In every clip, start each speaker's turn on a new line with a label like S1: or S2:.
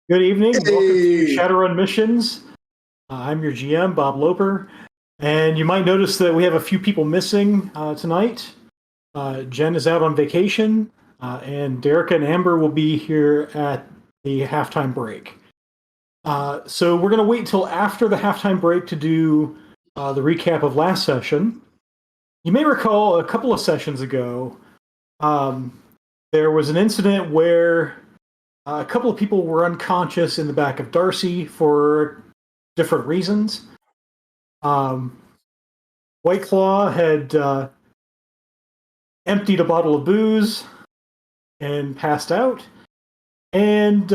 S1: Good evening. Welcome to
S2: Hey.
S1: Shadowrun Missions. I'm your GM, Bob Loper, and you might notice that we have a few people missing tonight. Jen is out on vacation, and Derica and Amber will be here at the halftime break. So we're going to wait until after the halftime break to do the recap of last session. You may recall a couple of sessions ago, there was an incident where a couple of people were unconscious in the back of Darcy for different reasons. White Claw had emptied a bottle of booze and passed out, and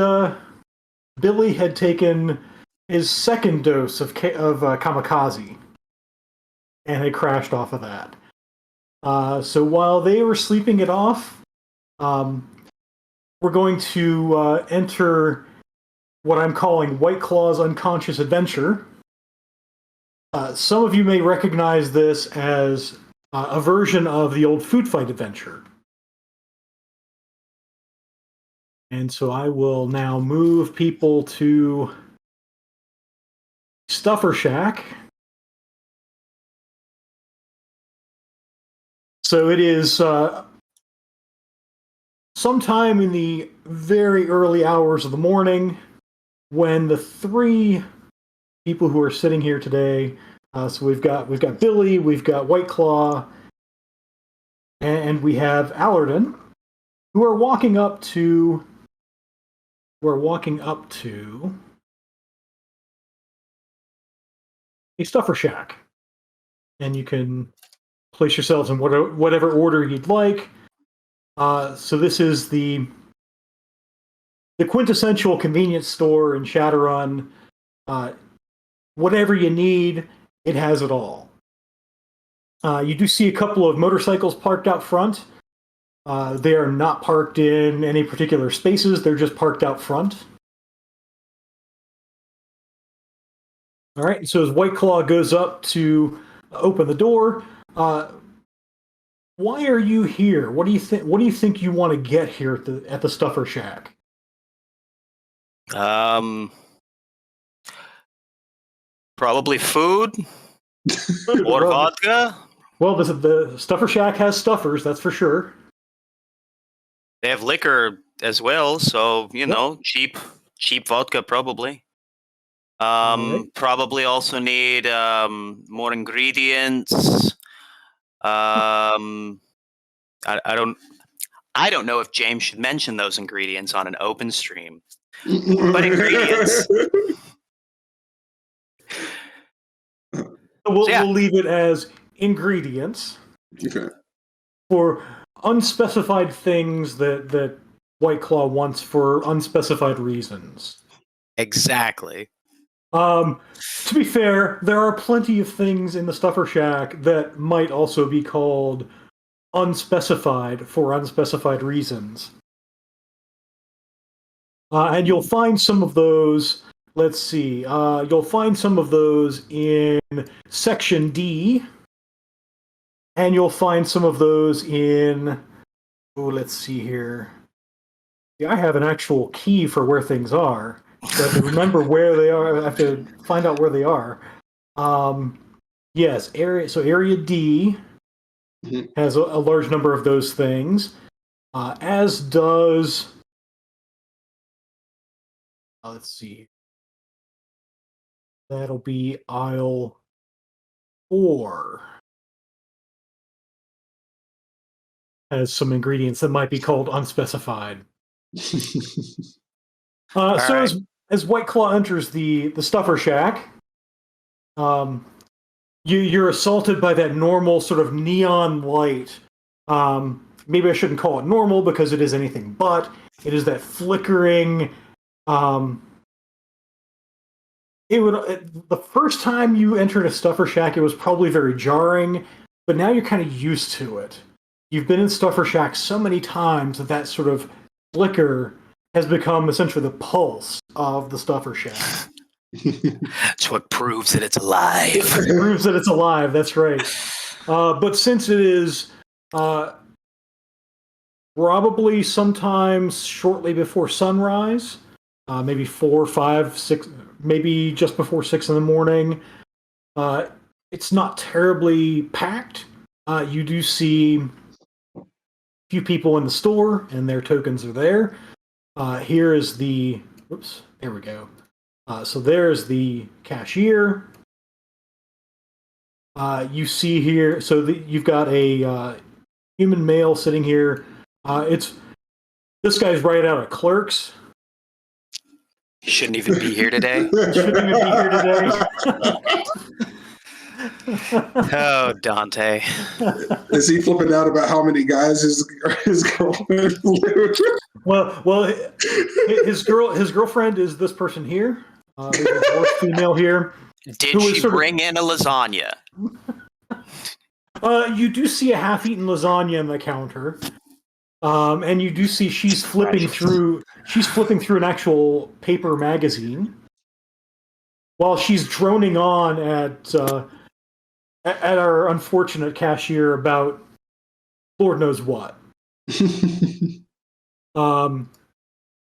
S1: Billy had taken his second dose of kamikaze and had crashed off of that. So while they were sleeping it off, we're going to enter what I'm calling White Claw's Unconscious Adventure. Some of you may recognize this as a version of the old Food Fight Adventure. And so I will now move people to Stuffer Shack. So it is sometime in the very early hours of the morning when the three people who are sitting here today, so we've got Billy, we've got White Claw, and we have Allerton, who are walking up to a Stuffer Shack, and you can place yourselves in whatever order you'd like. So this is the quintessential convenience store in Shadowrun. Whatever you need, it has it all. You do see a couple of motorcycles parked out front. They are not parked in any particular spaces. They're just parked out front. All right, so as White Claw goes up to open the door, why are you here? What do you think? What do you think you want to get here at the Stuffer Shack?
S3: Probably food or vodka.
S1: Well, the Stuffer Shack has stuffers, that's for sure.
S3: They have liquor as well, so you know, cheap vodka probably.
S1: Right.
S3: Probably also need more ingredients. I don't know if James should mention those ingredients on an open stream, but ingredients.
S1: We'll leave it as ingredients.
S2: Okay.
S1: For unspecified things that White Claw wants for unspecified reasons.
S3: Exactly.
S1: To be fair, there are plenty of things in the Stuffer Shack that might also be called unspecified for unspecified reasons. And you'll find some of those, let's see, you'll find some of those in Section D, and you'll find some of those in, let's see here. Yeah, I have an actual key for where things are. So I have to remember where they are. I have to find out where they are. Yes, area D has a large number of those things, as does. Let's see. That'll be aisle 4. Has some ingredients that might be called unspecified. So as White Claw enters the Stuffer Shack, you're assaulted by that normal sort of neon light. Maybe I shouldn't call it normal because it is anything but. It is that flickering. The first time you entered a Stuffer Shack, it was probably very jarring, but now you're kind of used to it. You've been in Stuffer Shack so many times that sort of flicker has become essentially the pulse of the Stuffer Shack.
S3: It's what proves that it's alive.
S1: It proves that it's alive, that's right. But since it is probably sometimes shortly before sunrise, maybe 4, 5, 6, maybe just before 6 in the morning. It's not terribly packed. You do see a few people in the store, and their tokens are there. Here is the. Oops, there we go. So there's the cashier. You see here, so you've got a human male sitting here. This guy's right out of Clerks.
S3: He shouldn't even be here today.
S1: Shouldn't even be here today.
S3: Oh, Dante.
S2: Is he flipping out about how many guys his girlfriend lived?
S1: Well, his girlfriend is this person here. There's a dwarf female here.
S3: Did she bring in a lasagna?
S1: You do see a half-eaten lasagna on the counter, and you do see she's flipping through an actual paper magazine while she's droning on at our unfortunate cashier about Lord knows what.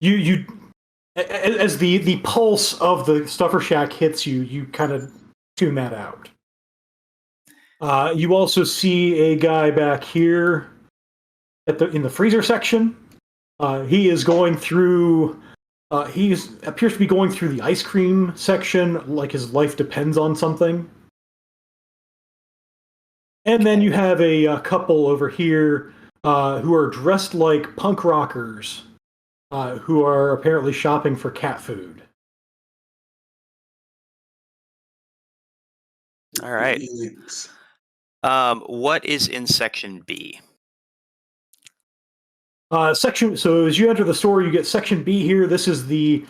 S1: You as the pulse of the Stuffer Shack hits you, you kind of tune that out. You also see a guy back here in the freezer section. He is going through. He appears to be going through the ice cream section, like his life depends on something. And then you have a couple over here who are dressed like punk rockers, who are apparently shopping for cat food.
S3: All right. What is in section B?
S1: So as you enter the store, you get section B here. This is the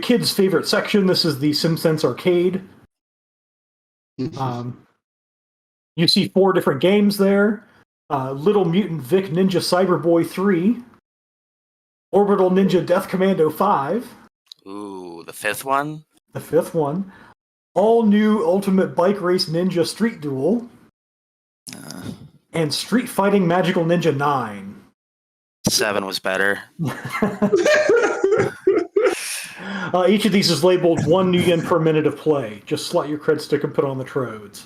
S1: kids' favorite section. This is the Simpsons Arcade. You see 4 different games there. Little Mutant Vic Ninja Cyberboy 3. Orbital Ninja Death Commando 5.
S3: Ooh, the 5th one?
S1: The 5th one. All new Ultimate Bike Race Ninja Street Duel. And Street Fighting Magical Ninja 9.
S3: 7 was better.
S1: Each of these is labeled 1 new yen per minute of play. Just slot your cred stick and put on the trodes.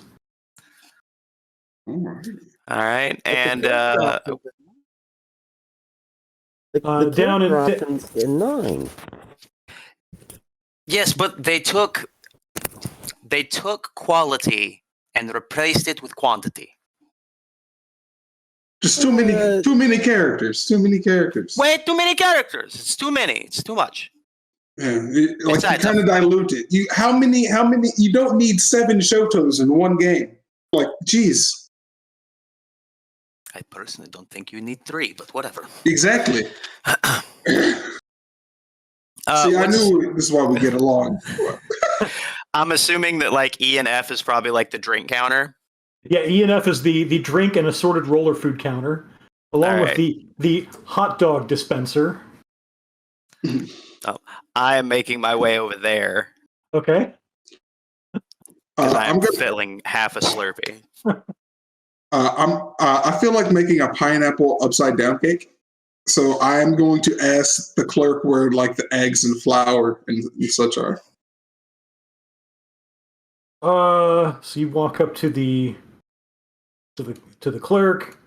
S3: All right, and
S4: down in 9.
S3: Yes, but they took quality and replaced it with quantity.
S2: Just too many characters. Too many characters.
S3: Way too many characters. It's too many. It's too much.
S2: Yeah, you kind of dilute it. How many? You don't need 7 Shotos in one game. Like, geez.
S3: I personally don't think you need 3, but whatever.
S2: Exactly. See, I knew this is why we get along.
S3: I'm assuming that like E and F is probably like the drink counter.
S1: Yeah, E and F is the drink and assorted roller food counter, along with the hot dog dispenser.
S3: Oh, I am making my way over there.
S1: Okay.
S3: I'm filling half a Slurpee.
S2: I feel like making a pineapple upside down cake. So I am going to ask the clerk where like the eggs and flour and such are.
S1: So you walk up to the clerk.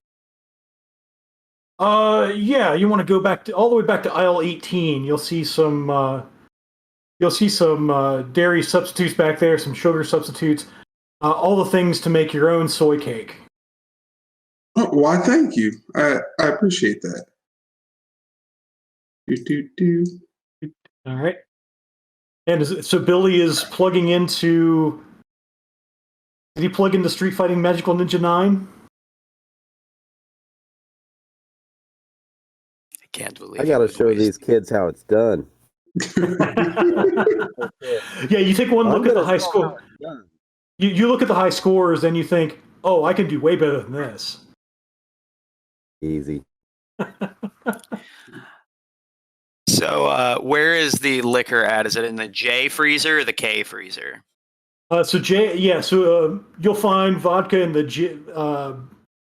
S1: Yeah, you want to go back all the way back to aisle 18. You'll see some dairy substitutes back there, some sugar substitutes, all the things to make your own soy cake.
S2: Oh, why, thank you. I appreciate that.
S1: All right. And so Billy is plugging into. Did he plug into Street Fighting Magical Ninja 9?
S3: I can't believe
S4: I gotta show these kids how it's done.
S1: Yeah, you take one look at the high score. You look at the high scores and you think, oh, I can do way better than this.
S4: Easy.
S3: So, where is the liquor at? Is it in the J freezer or the K freezer?
S1: So you'll find vodka in the J,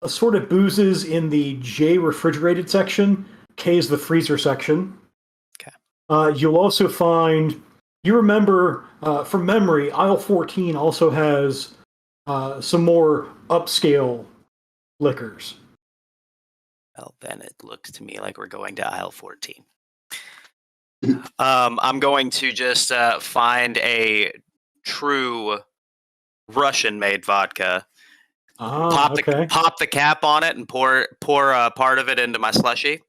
S1: assorted boozes in the J refrigerated section. K is the freezer section.
S3: Okay.
S1: You'll also find, you remember from memory, aisle 14 also has some more upscale liquors.
S3: Well, then it looks to me like we're going to aisle 14. I'm going to just find a true Russian-made vodka. Pop the cap on it and pour part of it into my slushy.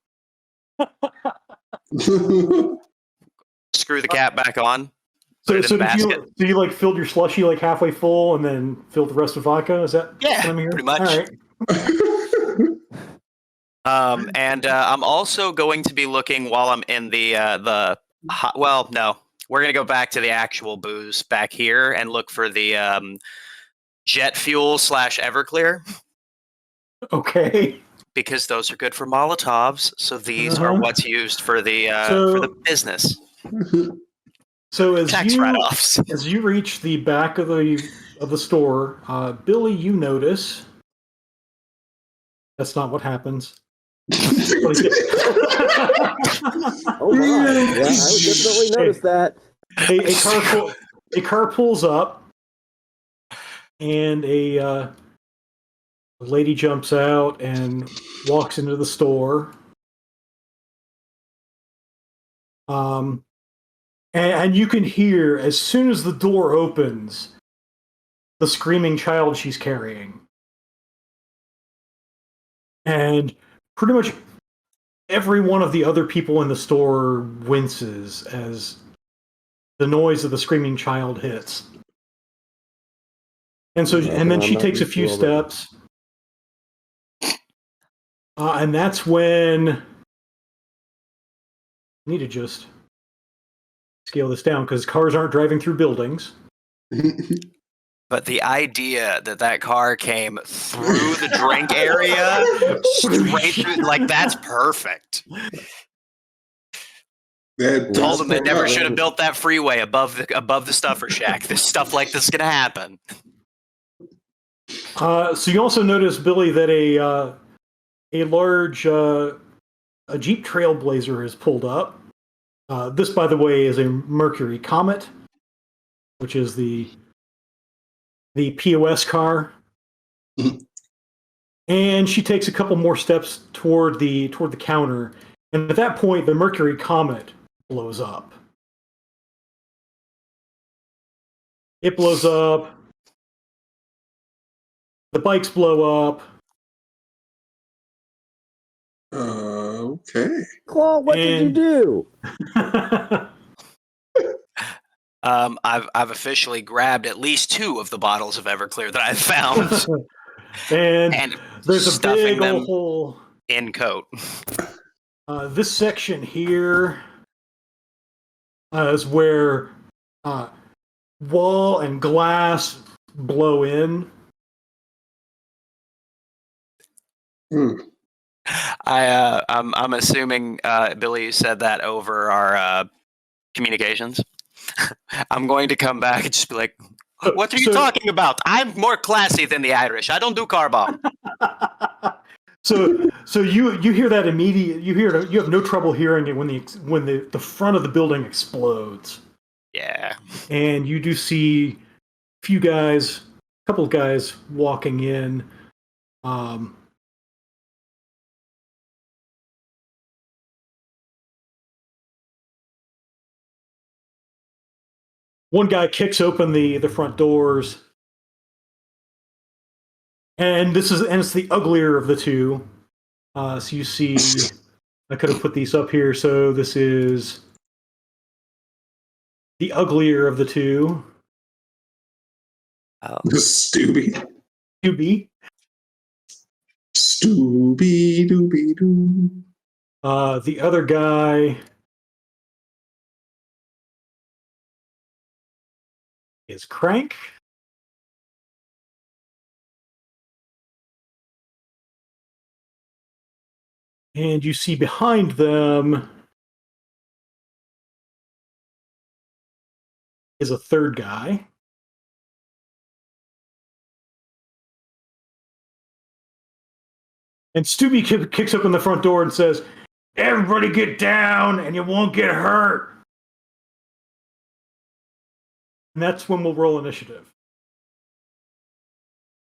S3: Screw the cap back on. Put it in the basket.
S1: So you like filled your slushy like halfway full and then filled the rest with vodka? Is that
S3: Yeah,
S1: what I'm hearing?
S3: pretty much.
S1: All right.
S3: And I'm also going to be looking while I'm in the well, no, we're gonna go back to the actual booze back here and look for the jet fuel / Everclear.
S1: Okay.
S3: Because those are good for Molotovs, so these are what's used for the business.
S1: So
S3: Tax write-offs.
S1: as you reach the back of the store, Billy, you notice that's not what happens.
S4: Oh my! Yeah, I would definitely notice that.
S1: A car pulls up, and a lady jumps out and walks into the store. And you can hear, as soon as the door opens, the screaming child she's carrying. And pretty much every one of the other people in the store winces as the noise of the screaming child hits. And then she takes a few steps. And that's when I need to just scale this down because cars aren't driving through buildings.
S3: But the idea that car came through the drink area, straight through, like, that's perfect. Told them they never should have built that freeway above the stuffer shack. This stuff like this is gonna happen.
S1: So you also notice, Billy, that a large a Jeep Trailblazer has pulled up. This, by the way, is a Mercury Comet, which is the POS car. And she takes a couple more steps toward the counter, and at that point, the Mercury Comet blows up. It blows up. The bikes blow up.
S2: Okay.
S4: Claw, what did you do?
S3: I've officially grabbed at least 2 of the bottles of Everclear that I've found,
S1: and there's a big old hole
S3: in coat.
S1: This section here is where wall and glass blow in.
S3: I'm assuming Billy, you said that over our communications. I'm going to come back and just be like, what are you talking about? I'm more classy than the Irish. I don't do car bomb.
S1: So you hear that immediate. You have no trouble hearing it when the front of the building explodes.
S3: Yeah.
S1: And you do see a couple of guys walking in. One guy kicks open the front doors, and it's the uglier of the two. So you see, I could have put these up here. So this is the uglier of the two.
S2: Stooby.
S1: Stooby.
S2: Stooby dooby doo.
S1: The other guy is Crank. And you see behind them is a third guy. And Stooby kicks open the front door and says, Everybody get down and you won't get hurt. And that's when we'll roll initiative.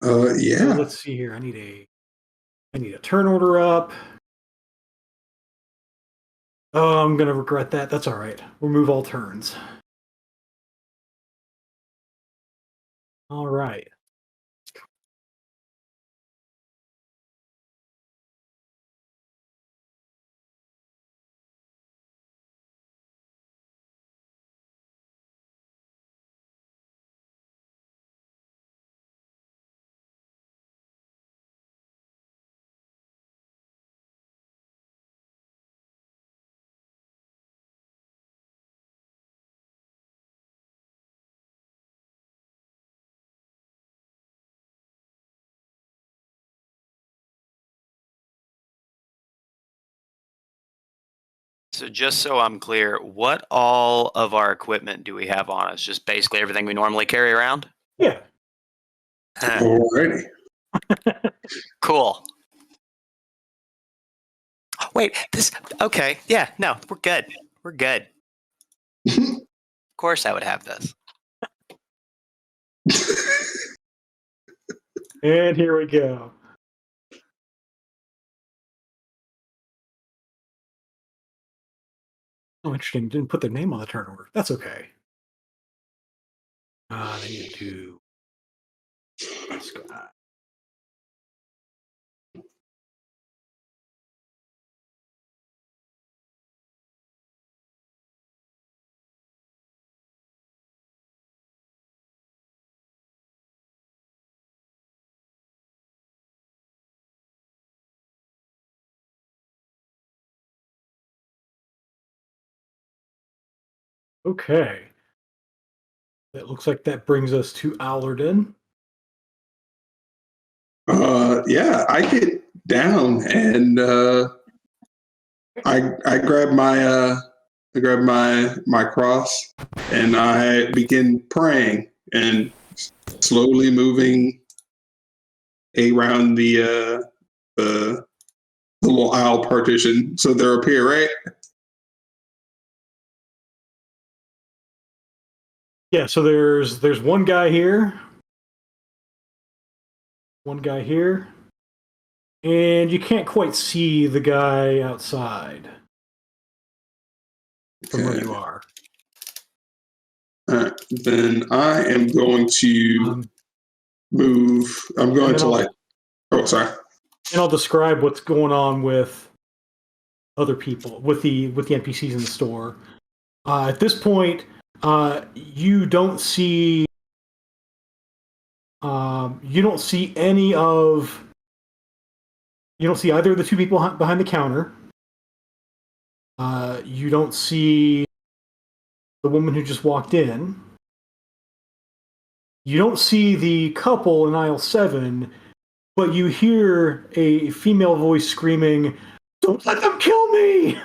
S2: Yeah.
S1: So let's see here. I need a turn order up. Oh, I'm gonna regret that. That's all right. Remove all turns. All right.
S3: So just so I'm clear, what all of our equipment do we have on us? Just basically everything we normally carry around?
S1: Yeah.
S2: Alrighty.
S3: Cool. Wait, okay. Yeah, no, we're good. We're good. Of course I would have this.
S1: And here we go. Oh, interesting. Didn't put their name on the turn order. That's okay. They need to. Let's go. Okay. That looks like that brings us to Allerton.
S2: Yeah, I get down and I grab my cross and I begin praying and slowly moving around the little aisle partition. So they're up here, right?
S1: Yeah, so there's one guy here. One guy here. And you can't quite see the guy outside from where you are.
S2: Then I am going to move. I'm going to oh, sorry.
S1: And I'll describe what's going on with other people, with the NPCs in the store. At this point, you don't see any of. You don't see either of the two people behind the counter. You don't see the woman who just walked in. You don't see the couple in aisle 7, but you hear a female voice screaming, "Don't let them kill me!"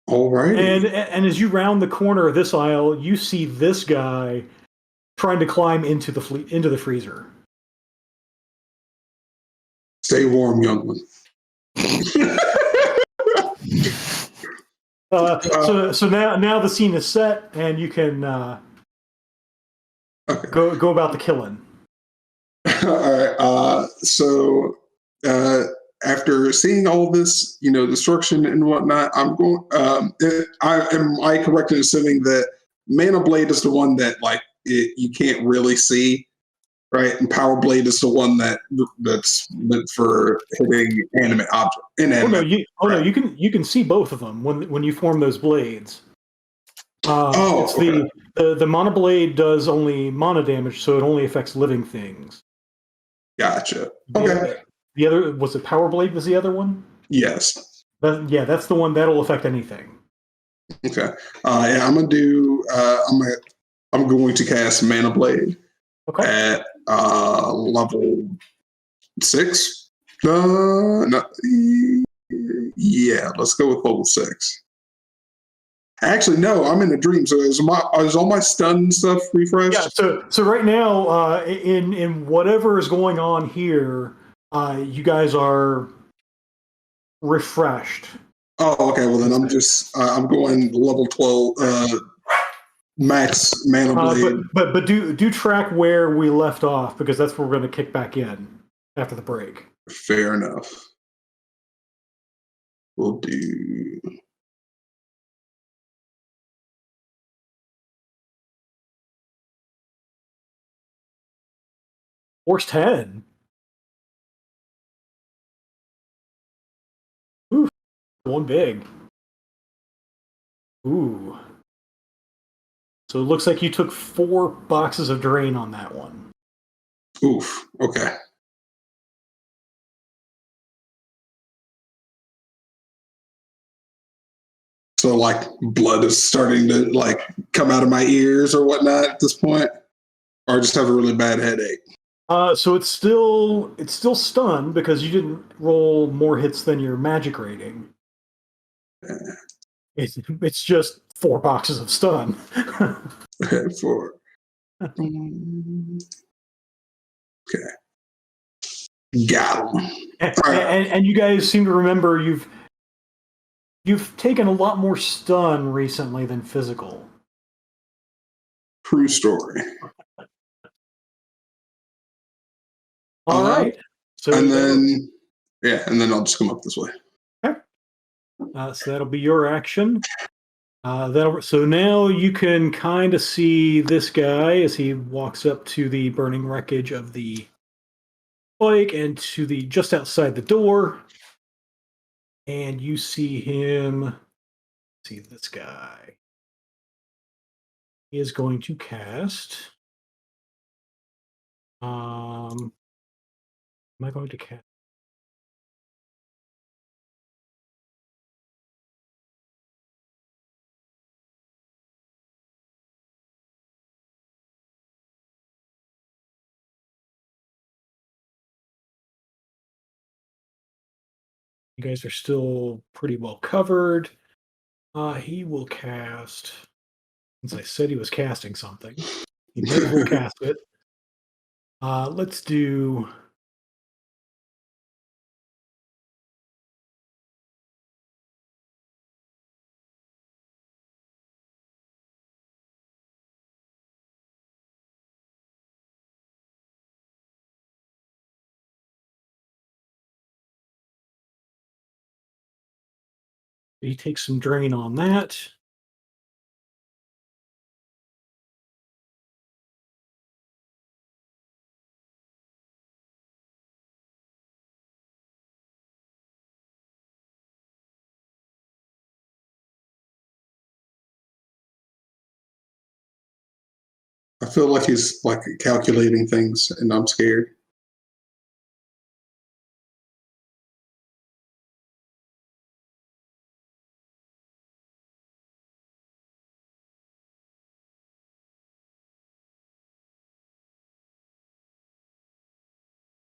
S2: All right.
S1: And as you round the corner of this aisle, you see this guy trying to climb into the freezer.
S2: Stay warm, young one.
S1: So now the scene is set, and you can go about the killing.
S2: All right. So after seeing all this, destruction and whatnot, I'm going. Am I correct in assuming that Mana Blade is the one that you can't really see, right? And Power Blade is the one that's meant for hitting inanimate objects.
S1: No, you can see both of them when you form those blades. It's
S2: okay.
S1: the Mana Blade does only mana damage, so it only affects living things.
S2: Gotcha. Okay.
S1: The other was it Power Blade was the other one?
S2: Yes.
S1: That's the one that'll affect anything.
S2: Okay. Yeah, I'm gonna do. I'm going to cast Mana Blade at level 6. No, yeah, let's go with level 6. Actually, no, I'm in a dream. So is all my stun stuff refreshed?
S1: Yeah. So right now, in whatever is going on here, you guys are refreshed.
S2: Oh, okay. Well, then I'm just I'm going level 12 max mana blade.
S1: But do track where we left off because that's where we're going to kick back in after the break.
S2: Fair enough. We'll do.
S1: Force 10. Ooh, one big. Ooh. So it looks like you took 4 boxes of drain on that one.
S2: Oof. Okay. So like blood is starting to like come out of my ears or whatnot at this point, or I just have a really bad headache.
S1: So it's still stunned because you didn't roll more hits than your magic rating. It's just 4 boxes of stun.
S2: Okay, 4. Okay. Got him.
S1: And you guys seem to remember you've taken a lot more stun recently than physical.
S2: True story.
S1: All right. So
S2: and then I'll just come up this way.
S1: Okay. So that'll be your action. So now you can kind of see this guy as he walks up to the burning wreckage of the bike and to the just outside the door, and you see him. See this guy. He is going to cast. Am I going to cast? You guys are still pretty well covered. He will cast. Since I said he was casting something, he may as well cast it. Let's do. He takes some drain on that.
S2: I feel like he's like calculating things, and I'm scared.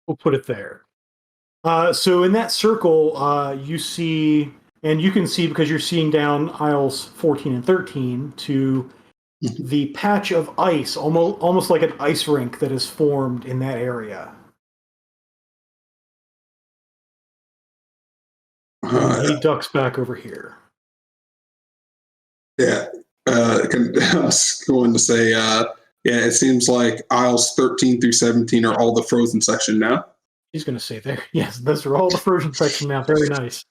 S1: We'll put it there. So in that circle, you see, and you can see because you're seeing down aisles 14 and 13 to the patch of ice, almost like an ice rink that is formed in that area. He ducks back over here.
S2: Yeah. I was going to say, yeah, it seems like aisles 13 through 17 are all the frozen section now.
S1: He's going to say there. Yes, those are all the frozen section now. Very nice.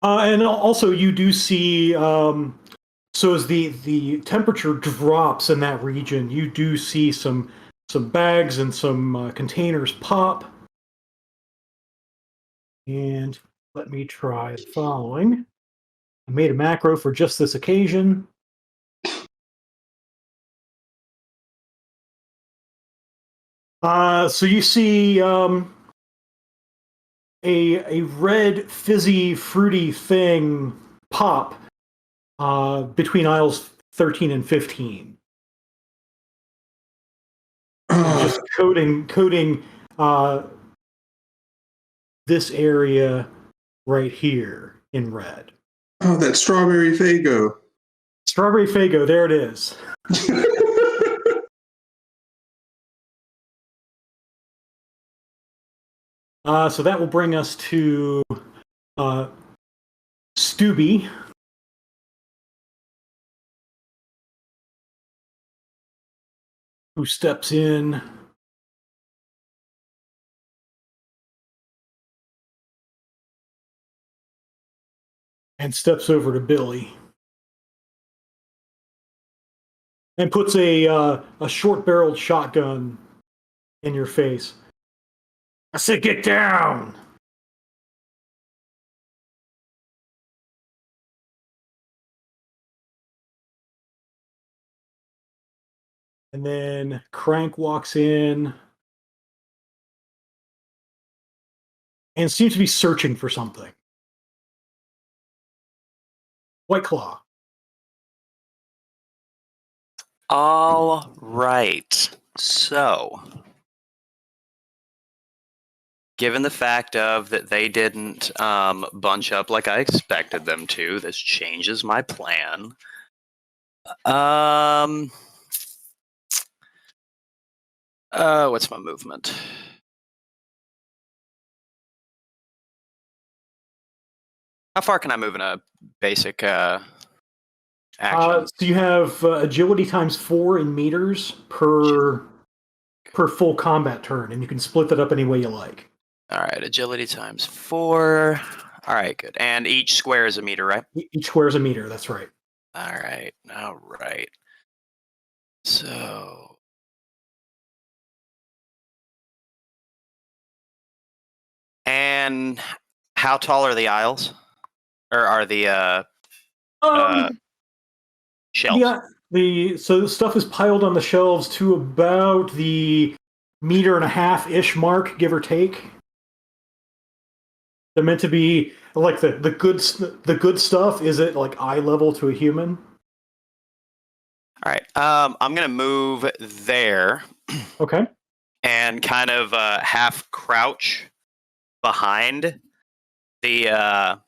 S1: And also, you do see, so as the temperature drops in that region, you do see some bags and some containers pop. And let me try the following. I made a macro for just this occasion. So you see a red, fizzy, fruity thing pop between aisles 13 and 15. Just coating this area right here in red.
S2: Oh, that strawberry Fago.
S1: Strawberry Fago, there it is. So that will bring us to Stubby. Who steps in and steps over to Billy and puts a short-barreled shotgun in your face. I said, get down! And then Crank walks in and seems to be searching for something. White Claw.
S3: All right. So, given the fact of that they didn't bunch up like I expected them to, this changes my plan. What's my movement? How far can I move in a basic action?
S1: So you have agility times 4 in meters per full combat turn, and you can split that up any way you like.
S3: All right, agility times 4. All right, good. And each square is a meter, right?
S1: Each square is a meter. That's right.
S3: All right. So, and how tall are the aisles, or are the shelves?
S1: Yeah, so the stuff is piled on the shelves to about the 1.5-meter-ish mark, give or take. They're meant to be like the good stuff is at like eye level to a human.
S3: All right. I'm gonna move there.
S1: Okay.
S3: And kind of half crouch behind the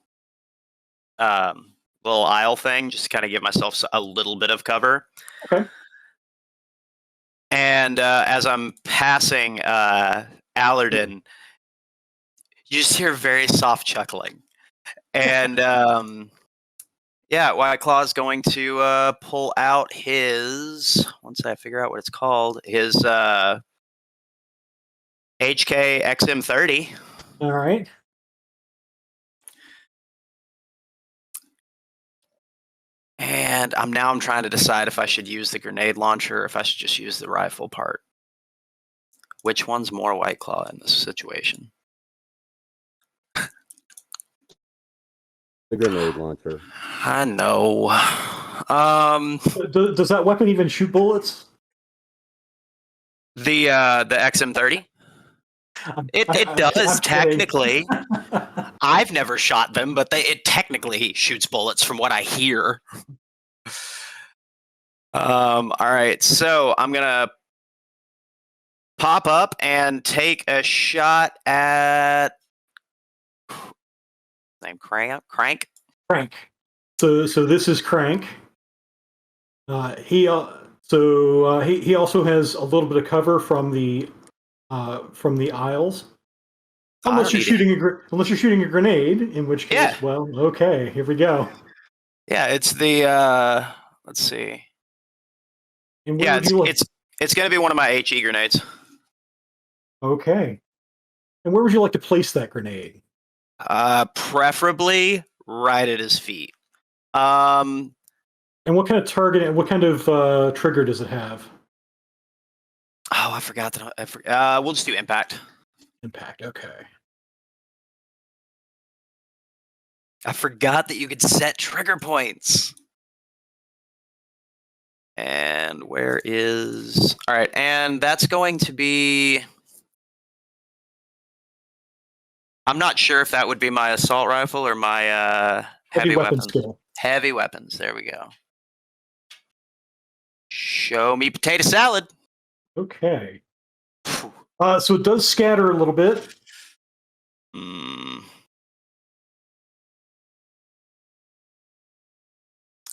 S3: little aisle thing, just to kind of give myself a little bit of cover.
S1: Okay.
S3: And as I'm passing Allerton, you just hear very soft chuckling. And yeah, White Claw is going to pull out his, once I figure out what it's called, his HK XM30.
S1: All right.
S3: And I'm trying to decide if I should use the grenade launcher or if I should just use the rifle part. Which one's more White Claw in this situation?
S4: The grenade launcher.
S3: I know.
S1: Does that weapon even shoot bullets?
S3: The XM30? It does technically. I've never shot them, but it technically shoots bullets from what I hear. All right, so I'm gonna pop up and take a shot at name Crank.
S1: Crank. So this is Crank. He also has a little bit of cover from the aisles. Unless you're shooting a grenade, in which case,
S3: Yeah.
S1: well, okay, here we go.
S3: Yeah, it's the let's see.
S1: And
S3: Yeah, it's gonna be one of my HE grenades.
S1: Okay. And where would you like to place that grenade?
S3: Preferably right at his feet.
S1: And what kind of target and what kind of trigger does it have?
S3: Oh, I forgot that. We'll just do impact.
S1: Impact, okay.
S3: I forgot that you could set trigger points. And where is... All right, and that's going to be... I'm not sure if that would be my assault rifle or my heavy weapons.
S1: Skill.
S3: Heavy weapons, there we go. Show me potato salad.
S1: Okay. So it does scatter a little bit.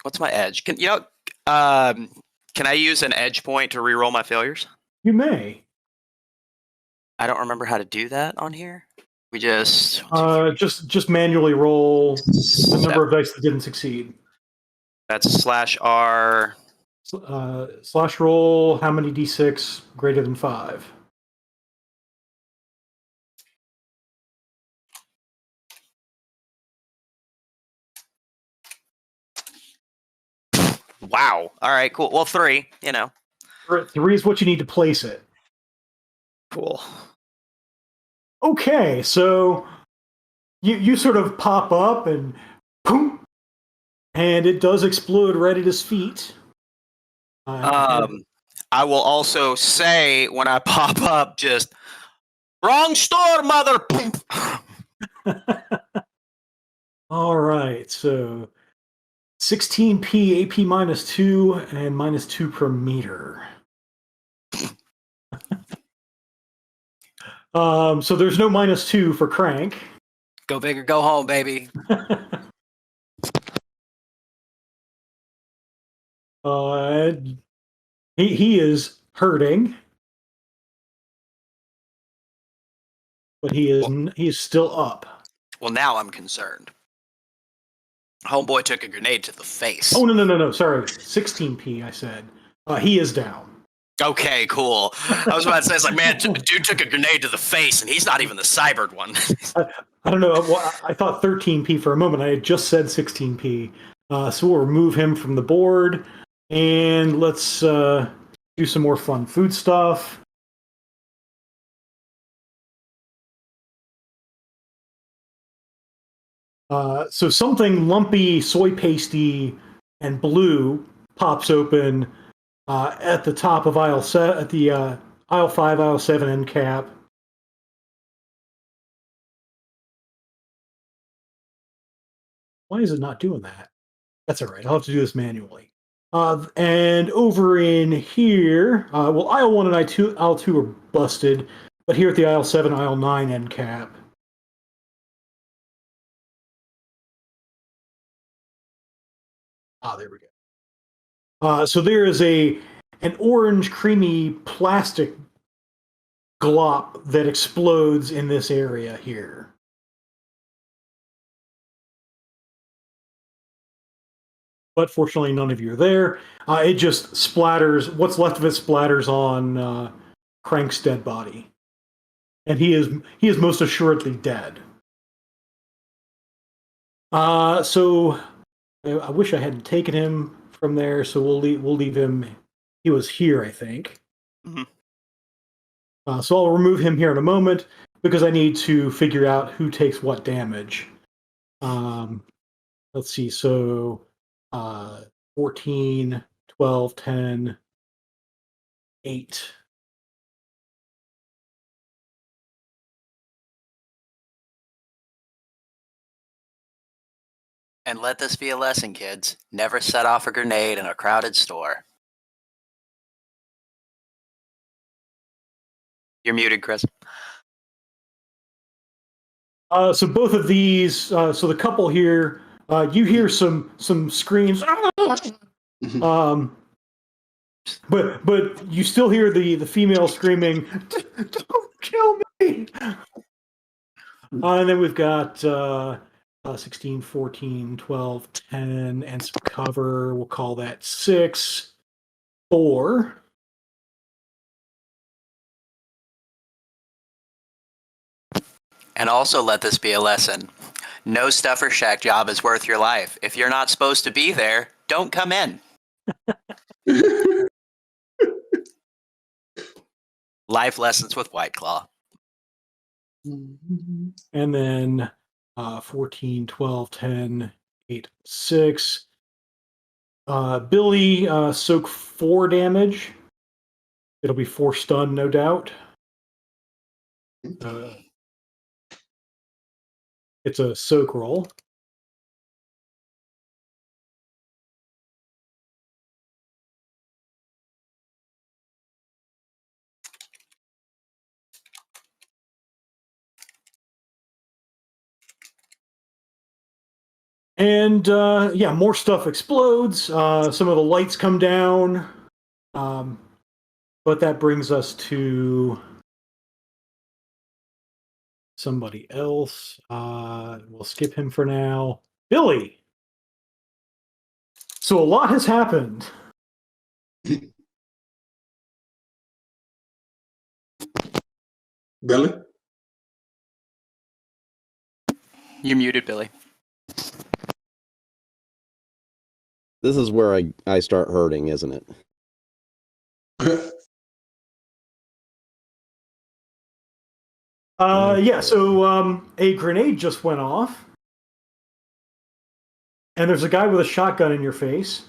S3: What's my edge? Can I use an edge point to reroll my failures?
S1: You may.
S3: I don't remember how to do that on here. We just
S1: Just manually roll the number of dice that didn't succeed.
S3: that's /R.
S1: Slash roll how many d6 greater than 5?
S3: Wow. All right, cool. Well, 3,
S1: 3 is what you need to place it.
S3: Cool.
S1: Okay, so you sort of pop up and boom, and it does explode right at his feet.
S3: I will also say when I pop up, just wrong store, mother.
S1: All right, so 16p AP -2 and -2 per meter. So there's no -2 for Crank.
S3: Go big or go home, baby.
S1: He is hurting, but he is still up.
S3: Well, now I'm concerned. Homeboy took a grenade to the face.
S1: Oh no! Sorry, 16p. I said he is down.
S3: Okay, cool. I was about to say, it's like, man, dude took a grenade to the face, and he's not even the cybered one.
S1: I don't know. I thought 13p for a moment. I had just said 16p. So we'll remove him from the board, and let's do some more fun food stuff. So something lumpy, soy pasty, and blue pops open at the top of aisle set at the aisle 5, aisle 7 end cap. Why is it not doing that? That's all right. I'll have to do this manually. And over in here, well, aisle 1 and aisle 2 are busted, but here at the aisle 7, aisle 9 end cap. There we go. So there is an orange, creamy plastic glop that explodes in this area here. But fortunately, none of you are there. It just splatters. What's left of it splatters on Crank's dead body, and he is most assuredly dead. So I wish I hadn't taken him from there. So we'll leave him. He was here, I think. Mm-hmm. So I'll remove him here in a moment because I need to figure out who takes what damage. Let's see. So 14, 12, 10, 8.
S3: And let this be a lesson, kids. Never set off a grenade in a crowded store. You're muted, Chris.
S1: So both of these, so the couple here, you hear some screams, but you still hear the female screaming, "Don't kill me!" And then we've got 16, 14, 12, 10, and some cover. We'll call that 6, 4.
S3: And also let this be a lesson. No stuffer shack job is worth your life. If you're not supposed to be there, don't come in. Life lessons with White Claw.
S1: And then 14, 12, 10, 8, 6. Billy, soak 4 damage. It'll be 4 stun, no doubt. It's a soak roll. And yeah, more stuff explodes. Some of the lights come down. But that brings us to somebody else. We'll skip him for now. Billy. So a lot has happened.
S2: Billy?
S3: You're muted, Billy.
S4: This is where I start hurting, isn't it?
S1: Yeah, so a grenade just went off. And there's a guy with a shotgun in your face.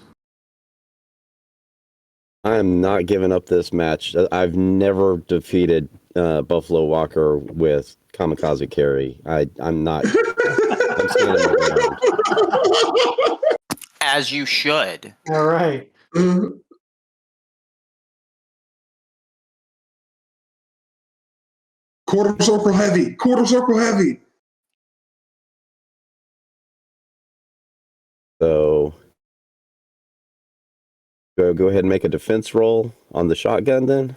S4: I am not giving up this match. I've never defeated Buffalo Walker with kamikaze carry. I'm not. I'm standing my ground.
S3: As you should.
S1: All right.
S2: Quarter circle heavy. Quarter circle heavy.
S4: So go ahead and make a defense roll on the shotgun then.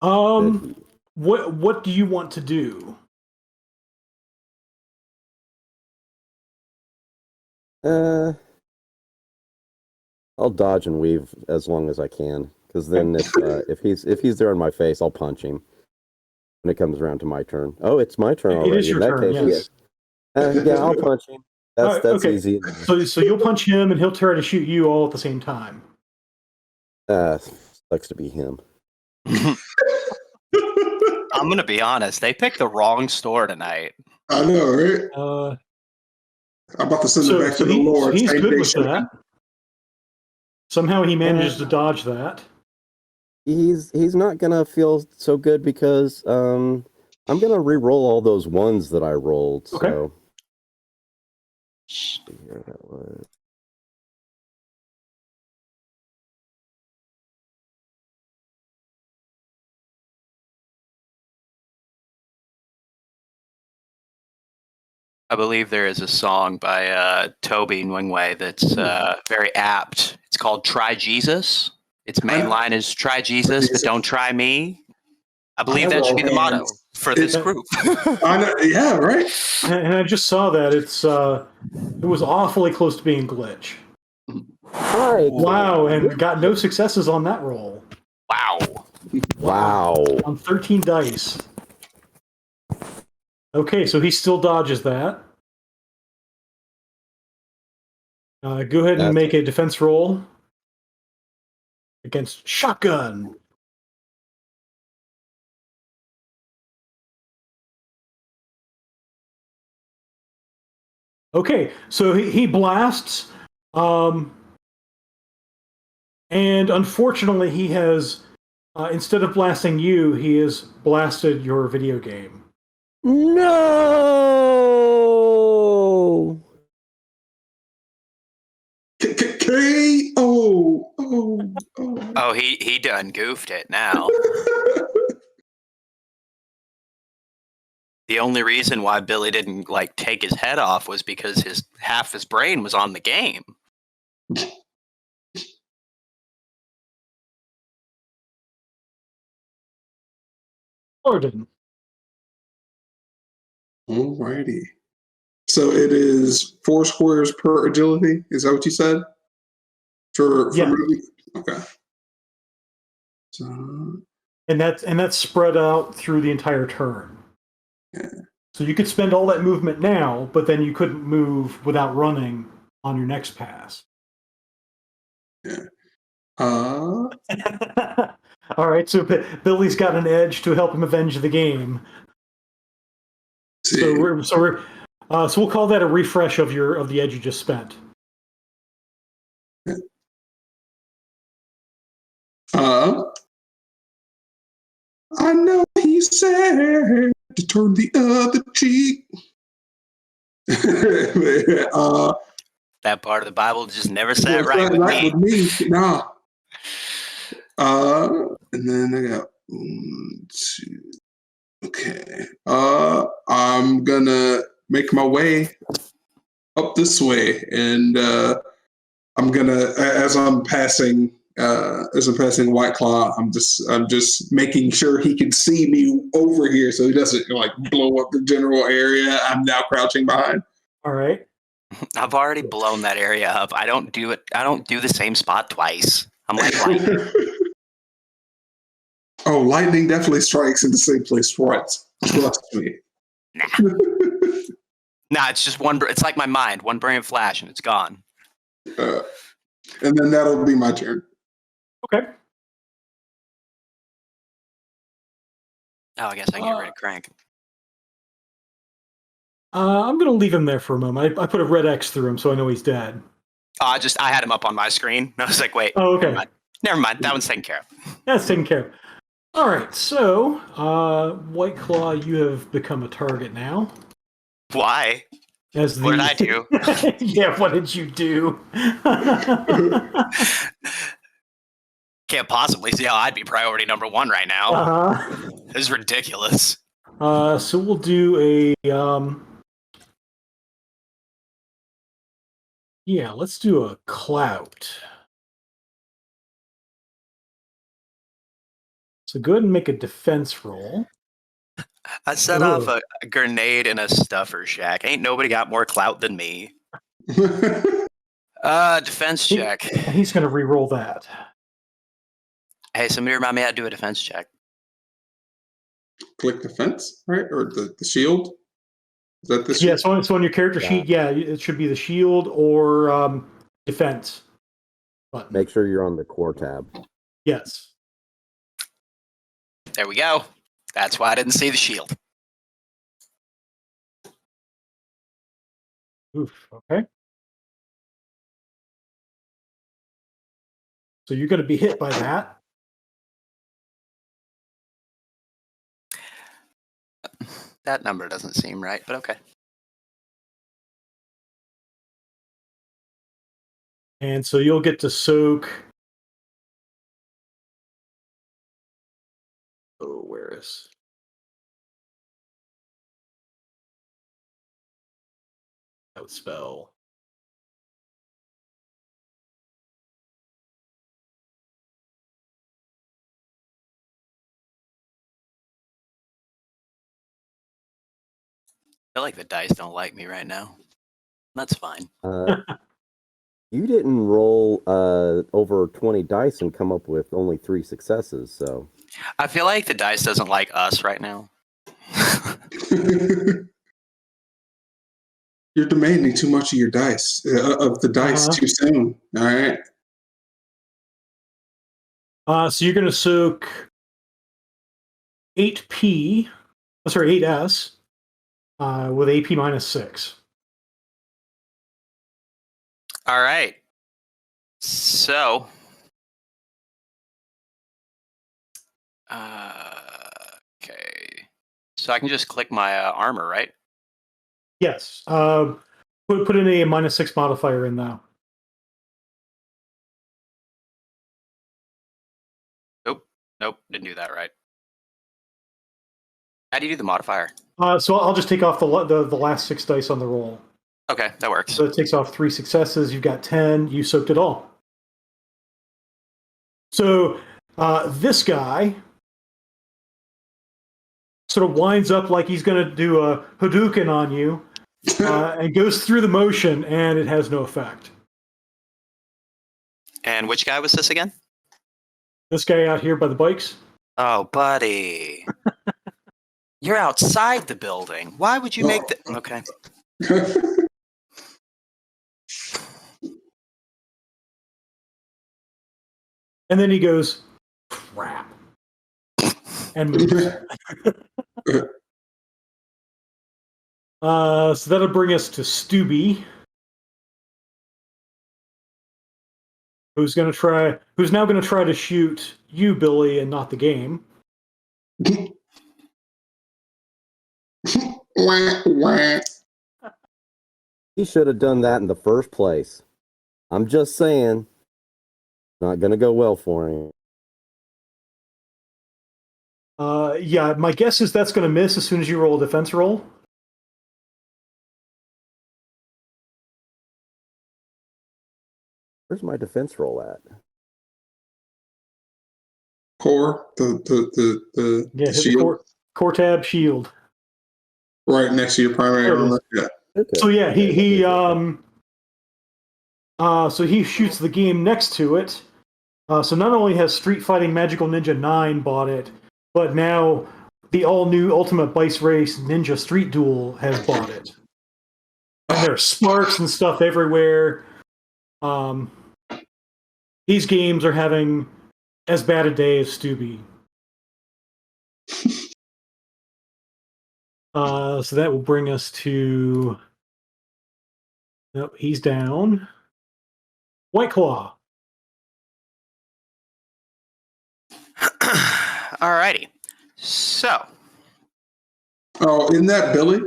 S1: What do you want to do?
S4: I'll dodge and weave as long as I can, because then if he's there in my face, I'll punch him when it comes around to my turn. Oh, it's my turn already.
S1: It is your turn, yes.
S4: Yeah, I'll punch him. That's
S1: okay.
S4: easy.
S1: So you'll punch him, and he'll try to shoot you all at the same time.
S4: Sucks to be him.
S3: I'm gonna be honest. They picked the wrong store tonight.
S2: I know, right? I'm about to send it back to the Lord.
S1: He's good with that. Somehow he manages to dodge that.
S4: He's not gonna feel so good because I'm gonna re-roll all those ones that I rolled.
S1: Okay.
S4: So here that was.
S3: I believe there is a song by Toby Nwingwe that's very apt. It's called "Try Jesus." Its main line is "Try Jesus, but don't try me." I believe that should be the motto for this group.
S2: I know, yeah, right.
S1: And I just saw that it was awfully close to being glitch.
S4: All right.
S1: Wow, and got no successes on that roll.
S4: Wow.
S1: On 13 dice. Okay, so he still dodges that. Go ahead and make a defense roll against shotgun. Okay, so he blasts, and unfortunately he has, instead of blasting you, he has blasted your video game.
S4: No.
S3: Oh, he done goofed it now. The only reason why Billy didn't take his head off was because half his brain was on the game.
S1: Gordon.
S2: Alrighty. So it is 4 squares per agility. Is that what you said?
S1: Yeah.
S2: Movement? Okay. So,
S1: And that's spread out through the entire turn.
S2: Yeah.
S1: So you could spend all that movement now, but then you couldn't move without running on your next pass.
S2: Yeah.
S1: All right, so Billy's got an edge to help him avenge the game. So we'll call that a refresh of the edge you just spent.
S2: I know he said to turn the other cheek.
S3: That part of the Bible just never sat right with me.
S2: Nah. And then I got 1, 2. Okay. I'm gonna make my way up this way, and I'm gonna, as I'm passing as I'm passing White Claw, I'm just making sure he can see me over here, so he doesn't like blow up the general area I'm now crouching behind.
S1: All right.
S3: I've already blown that area up. I don't do it. I don't do the same spot twice. I'm like lightning.
S2: Oh, lightning definitely strikes in the same place twice. Trust me.
S3: Nah, it's just one. It's like my mind. One brain flash and it's gone.
S2: And then that'll be my turn.
S1: Okay.
S3: Oh, I guess I can get rid of Crank.
S1: I'm going to leave him there for a moment. I put a red X through him, so I know he's dead.
S3: I had him up on my screen. I was like, wait.
S1: Oh, okay.
S3: Never mind. That one's taken care of.
S1: That's taken care of. All right. So, White Claw, you have become a target now.
S3: Why?
S1: What
S3: did I do?
S1: Yeah, what did you do?
S3: Can't possibly see how I'd be priority number one right now.
S1: Uh-huh.
S3: This is ridiculous.
S1: So we'll do a yeah, let's do a clout. So go ahead and make a defense roll.
S3: I set off a grenade in a stuffer shack. Ain't nobody got more clout than me. Defense check.
S1: And he's going to re-roll that.
S3: Hey, somebody remind me how to do a defense check.
S2: Click defense, right? Or the shield? Is that the
S1: Yeah,
S2: shield?
S1: so on your character sheet, yeah, it should be the shield or defense button.
S4: Make sure you're on the core tab.
S1: Yes.
S3: There we go. That's why I didn't see the shield.
S1: Oof, okay. So you're going to be hit by that.
S3: That number doesn't seem right, but okay.
S1: And so you'll get to soak. Oh, where is that would spell?
S3: I feel like the dice don't like me right now. That's fine.
S4: You didn't roll over 20 dice and come up with only 3 successes, so.
S3: I feel like the dice doesn't like us right now.
S2: You're demanding too much of your dice, of the dice too soon. All right.
S1: So you're going to soak 8P, sorry, 8S, with AP minus 6.
S3: All right. So, okay. So I can just click my armor, right?
S1: Yes. Put in a minus 6 modifier in now.
S3: Nope, didn't do that right. How do you do the modifier?
S1: So I'll just take off the last 6 dice on the roll.
S3: Okay, that works.
S1: So it takes off 3 successes. You've got 10. You soaked it all. So this guy sort of winds up like he's going to do a Hadouken on you and goes through the motion, and it has no effect.
S3: And which guy was this again?
S1: This guy out here by the bikes.
S3: Oh, buddy. You're outside the building. Why would you make the... Okay.
S1: And then he goes, crap. And moves. So that'll bring us to Stubby, who's now going to try to shoot you, Billy, and not the game.
S4: He should have done that in the first place. I'm just saying, not going to go well for him.
S1: Yeah, my guess is that's going to miss as soon as you roll a defense roll.
S4: Where's my defense roll at?
S2: core, the
S1: Yeah, hit the
S2: shield
S1: core tab shield.
S2: right next to your primary
S1: There it is.
S2: armor. Yeah.
S4: Okay.
S1: So yeah,
S4: Okay,
S1: so he shoots the game next to it. So not only has Street Fighting Magical Ninja 9 bought it, but now the all-new Ultimate Bice Race Ninja Street Duel has bought it. And there are sparks and stuff everywhere. These games are having as bad a day as Stubby. So that will bring us to... Nope, he's down. White Claw.
S3: Alrighty. So,
S2: Oh, isn't that Billy?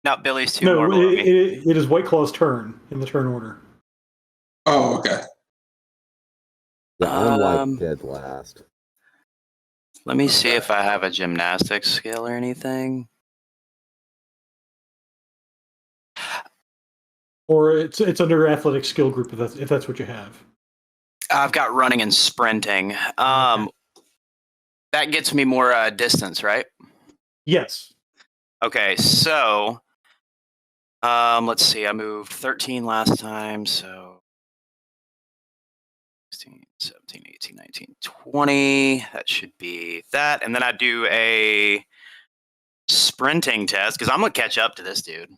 S3: now Billy's two
S1: No,
S3: more below me.
S1: it is White Claw's turn in the turn order.
S2: Oh, okay.
S4: yeah, I'm like dead last.
S3: Let me see if I have a gymnastics skill or anything.
S1: Or it's under athletic skill group if that's what you have.
S3: I've got running and sprinting. That gets me more distance, right?
S1: Yes.
S3: Okay, so let's see. I moved 13 last time, so 16, 17, 18, 19, 20. That should be that. And then I do a sprinting test because I'm going to catch up to this dude.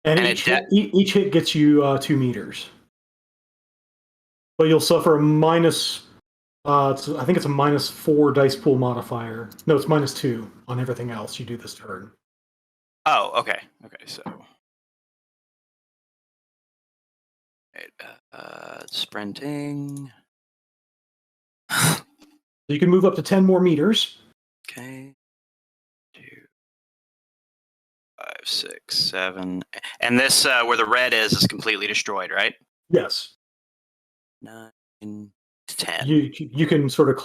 S1: And each hit gets you 2 meters. But you'll suffer a minus... I think it's a -4 dice pool modifier. No, it's -2 on everything else you do this turn.
S3: Oh, okay. Okay, so... sprinting.
S1: So you can move up to 10 more meters.
S3: Okay. 2, 5, 6, 7. And this, where the red is completely destroyed, right?
S1: Yes.
S3: 9, 10.
S1: You can sort of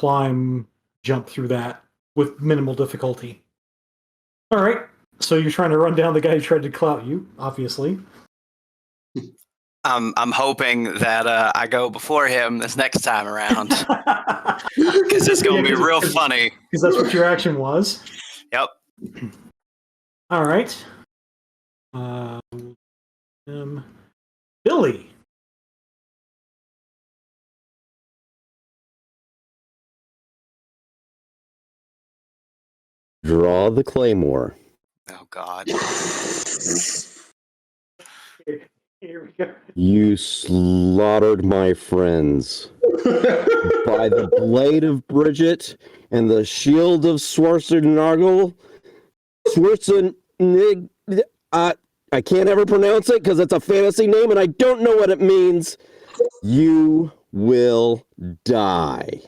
S1: jump through that with minimal difficulty. All right. So you're trying to run down the guy who tried to clout you, obviously.
S3: I'm hoping that I go before him this next time around. Because it's going to be real funny.
S1: Because that's what your action was.
S3: Yep.
S1: All right. Billy.
S4: Draw the claymore.
S3: Oh, God.
S1: Here we go.
S4: You slaughtered my friends. By the blade of Bridget and the shield of Schwarzenegger. I can't ever pronounce it because it's a fantasy name and I don't know what it means. You will die.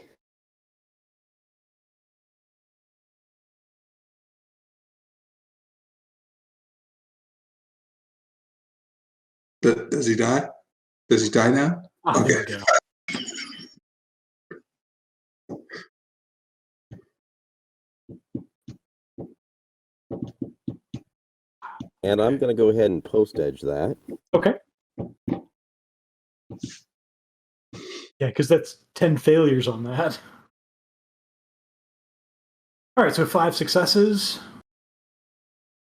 S2: Does he die? Does he die now?
S1: Oh,
S2: Okay.
S1: there we go.
S4: And I'm going to go ahead and post edge that.
S1: Okay. Yeah, because that's 10 failures on that. All right, so 5 successes.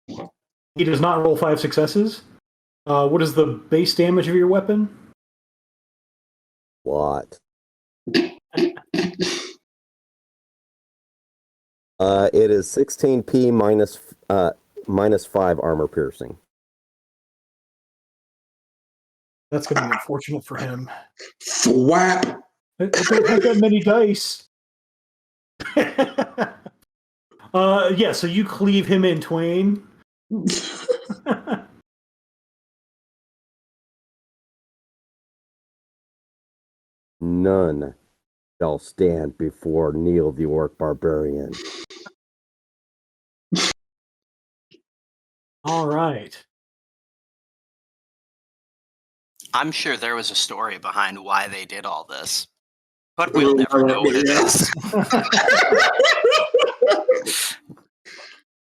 S1: He does not roll 5 successes. What is the base damage of your weapon?
S4: What? It is 16p minus 5 armor piercing.
S1: That's going to be unfortunate for him.
S2: Thwap.
S1: I don't have that many dice. Yeah, so you cleave him in twain.
S4: None shall stand before Neil the Orc Barbarian.
S1: All right.
S3: I'm sure there was a story behind why they did all this. But we'll never know what it is.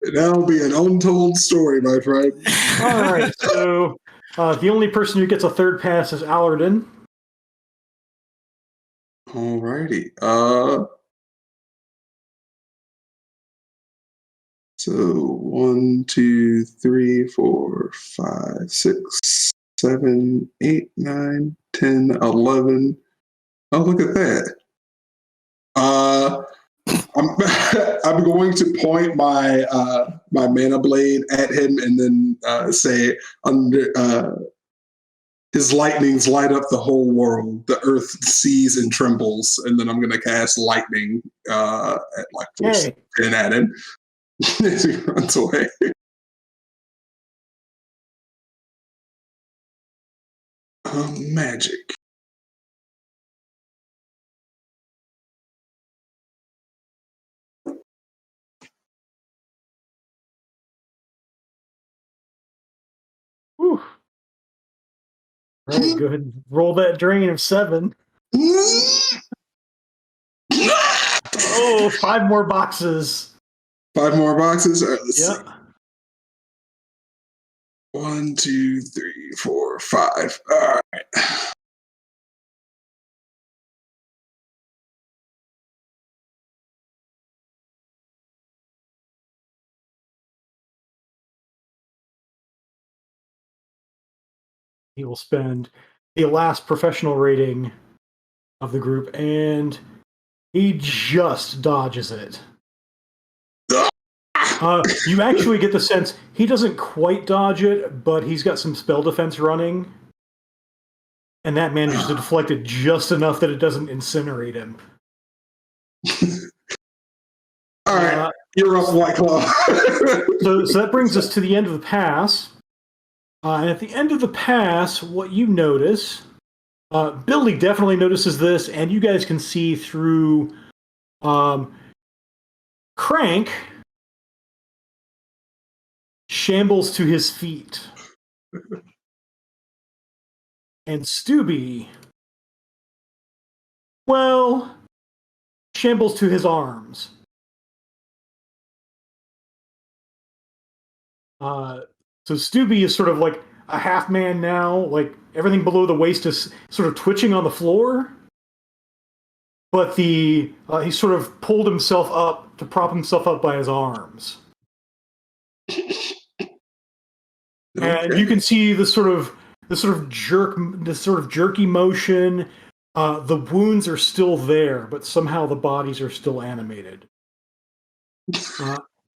S2: That'll be an untold story, my friend.
S1: All right, so The only person who gets a third pass is Allerton.
S2: Alrighty. So 1, 2, 3, 4, 5, 6, 7, 8, 9, 10, 11. Oh, look at that. I'm going to point my my mana blade at him and then say, under his lightnings light up the whole world. The earth sees and trembles, and then I'm going to cast lightning at like force 10 at him as he runs away. Magic.
S1: Whew. All right, go ahead and roll that drain of 7. Oh, 5 more boxes.
S2: 5 more boxes? All right, let's see. 1, 2, 3, 4, 5. All right.
S1: He will spend the last professional rating of the group, and he just dodges it. You actually get the sense he doesn't quite dodge it, but he's got some spell defense running, and that manages to deflect it just enough that it doesn't incinerate him.
S2: All right, you're up, White Claw.
S1: so that brings us to the end of the pass. And at the end of the pass, what you notice, Billy definitely notices this, and you guys can see through Crank shambles to his feet. And Stubby, well, shambles to his arms. So Stubby is sort of like a half man now, like everything below the waist is sort of twitching on the floor. But he sort of pulled himself up to prop himself up by his arms. And you can see the sort of jerky motion. The wounds are still there, but somehow the bodies are still animated.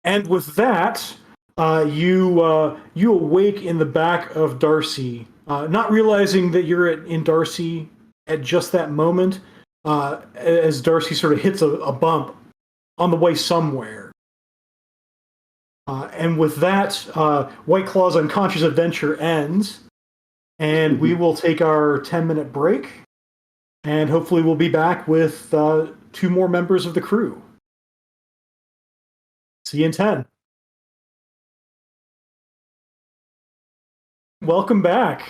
S1: And with that, you awake in the back of Darcy, not realizing that you're in Darcy at just that moment, as Darcy sort of hits a bump on the way somewhere. And with that, White Claw's unconscious adventure ends, and we will take our 10-minute break, and hopefully we'll be back with 2 more members of the crew. See you in 10. Welcome back.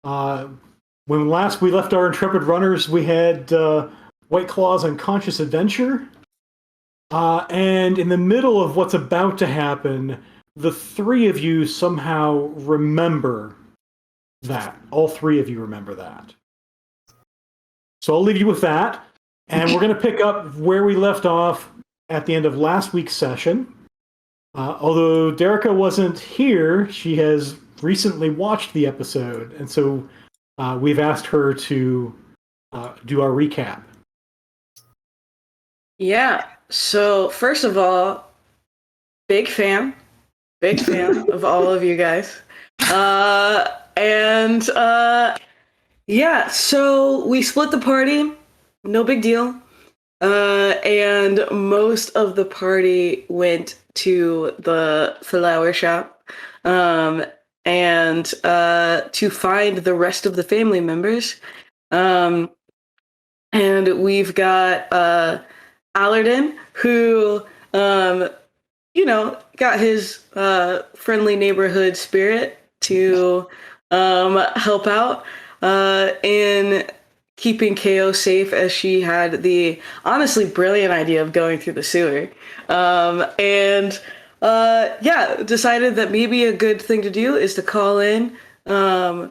S1: When last we left our intrepid runners, we had White Claw's unconscious adventure. And in the middle of what's about to happen, the 3 of you somehow remember that. All 3 of you remember that. So I'll leave you with that. And we're going to pick up where we left off at the end of last week's session. Although Derica wasn't here, she has recently watched the episode, and so we've asked her to do our recap.
S5: Yeah, so first of all, big fan of all of you guys. Yeah, so we split the party, no big deal. And most of the party went to the flower shop. And to find the rest of the family members. And we've got Allerton, who, got his friendly neighborhood spirit to help out in keeping KO safe, as she had the honestly brilliant idea of going through the sewer. Decided that maybe a good thing to do is to call in to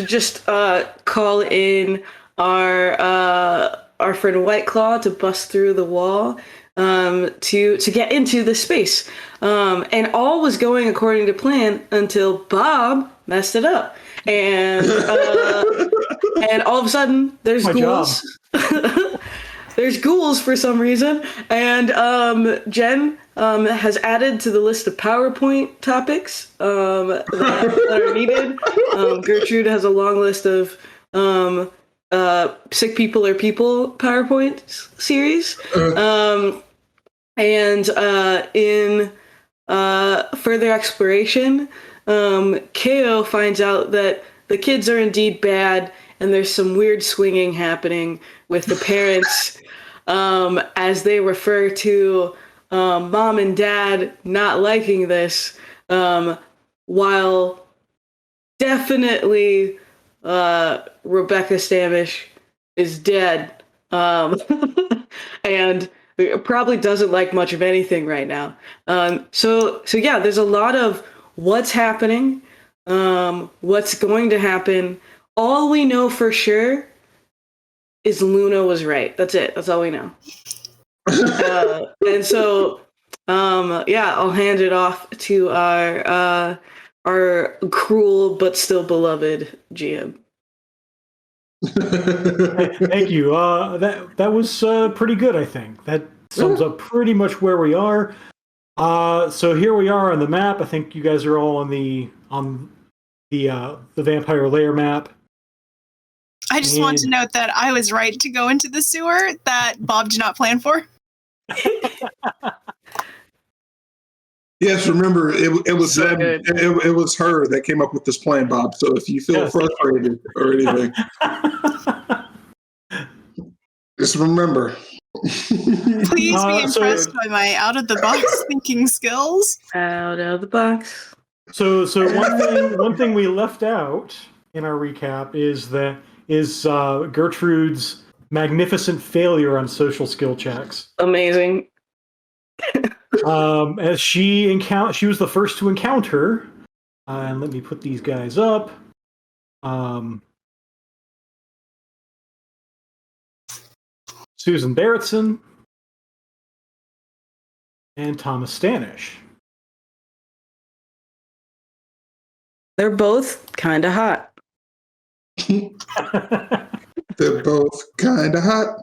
S5: just call in our friend White Claw to bust through the wall to get into the space. And all was going according to plan until Bob messed it up. And and all of a sudden there's
S1: My
S5: ghouls. There's ghouls for some reason. And Jen has added to the list of PowerPoint topics that are needed. Gertrude has a long list of sick people are people PowerPoint series. And in further exploration, KO finds out that the kids are indeed bad, and there's some weird swinging happening with the parents as they refer to mom and dad not liking this, while definitely Rebecca Stamish is dead and probably doesn't like much of anything right now. So yeah, there's a lot of what's happening, what's going to happen. All we know for sure is Luna was right. That's it. That's all we know. And so, I'll hand it off to our cruel but still beloved GM.
S1: Thank you. That was pretty good, I think. That sums up pretty much where we are. So here we are on the map. I think you guys are all on the vampire lair map.
S6: I just want to note that I was right to go into the sewer that Bob did not plan for.
S2: Yes, remember it was
S5: So
S2: them.
S5: good.
S2: It was her that came up with this plan, Bob. So if you feel
S1: Yes.
S2: frustrated or anything, just remember.
S6: Please be impressed by my out-of-the-box thinking skills.
S5: Out of the box.
S1: So one thing we left out in our recap is Gertrude's magnificent failure on social skill checks.
S5: Amazing.
S1: As she was the first to encounter, and let me put these guys up. Susan Barrettson and Thomas Stanish.
S5: They're both kind of hot.
S2: They're both kind of hot.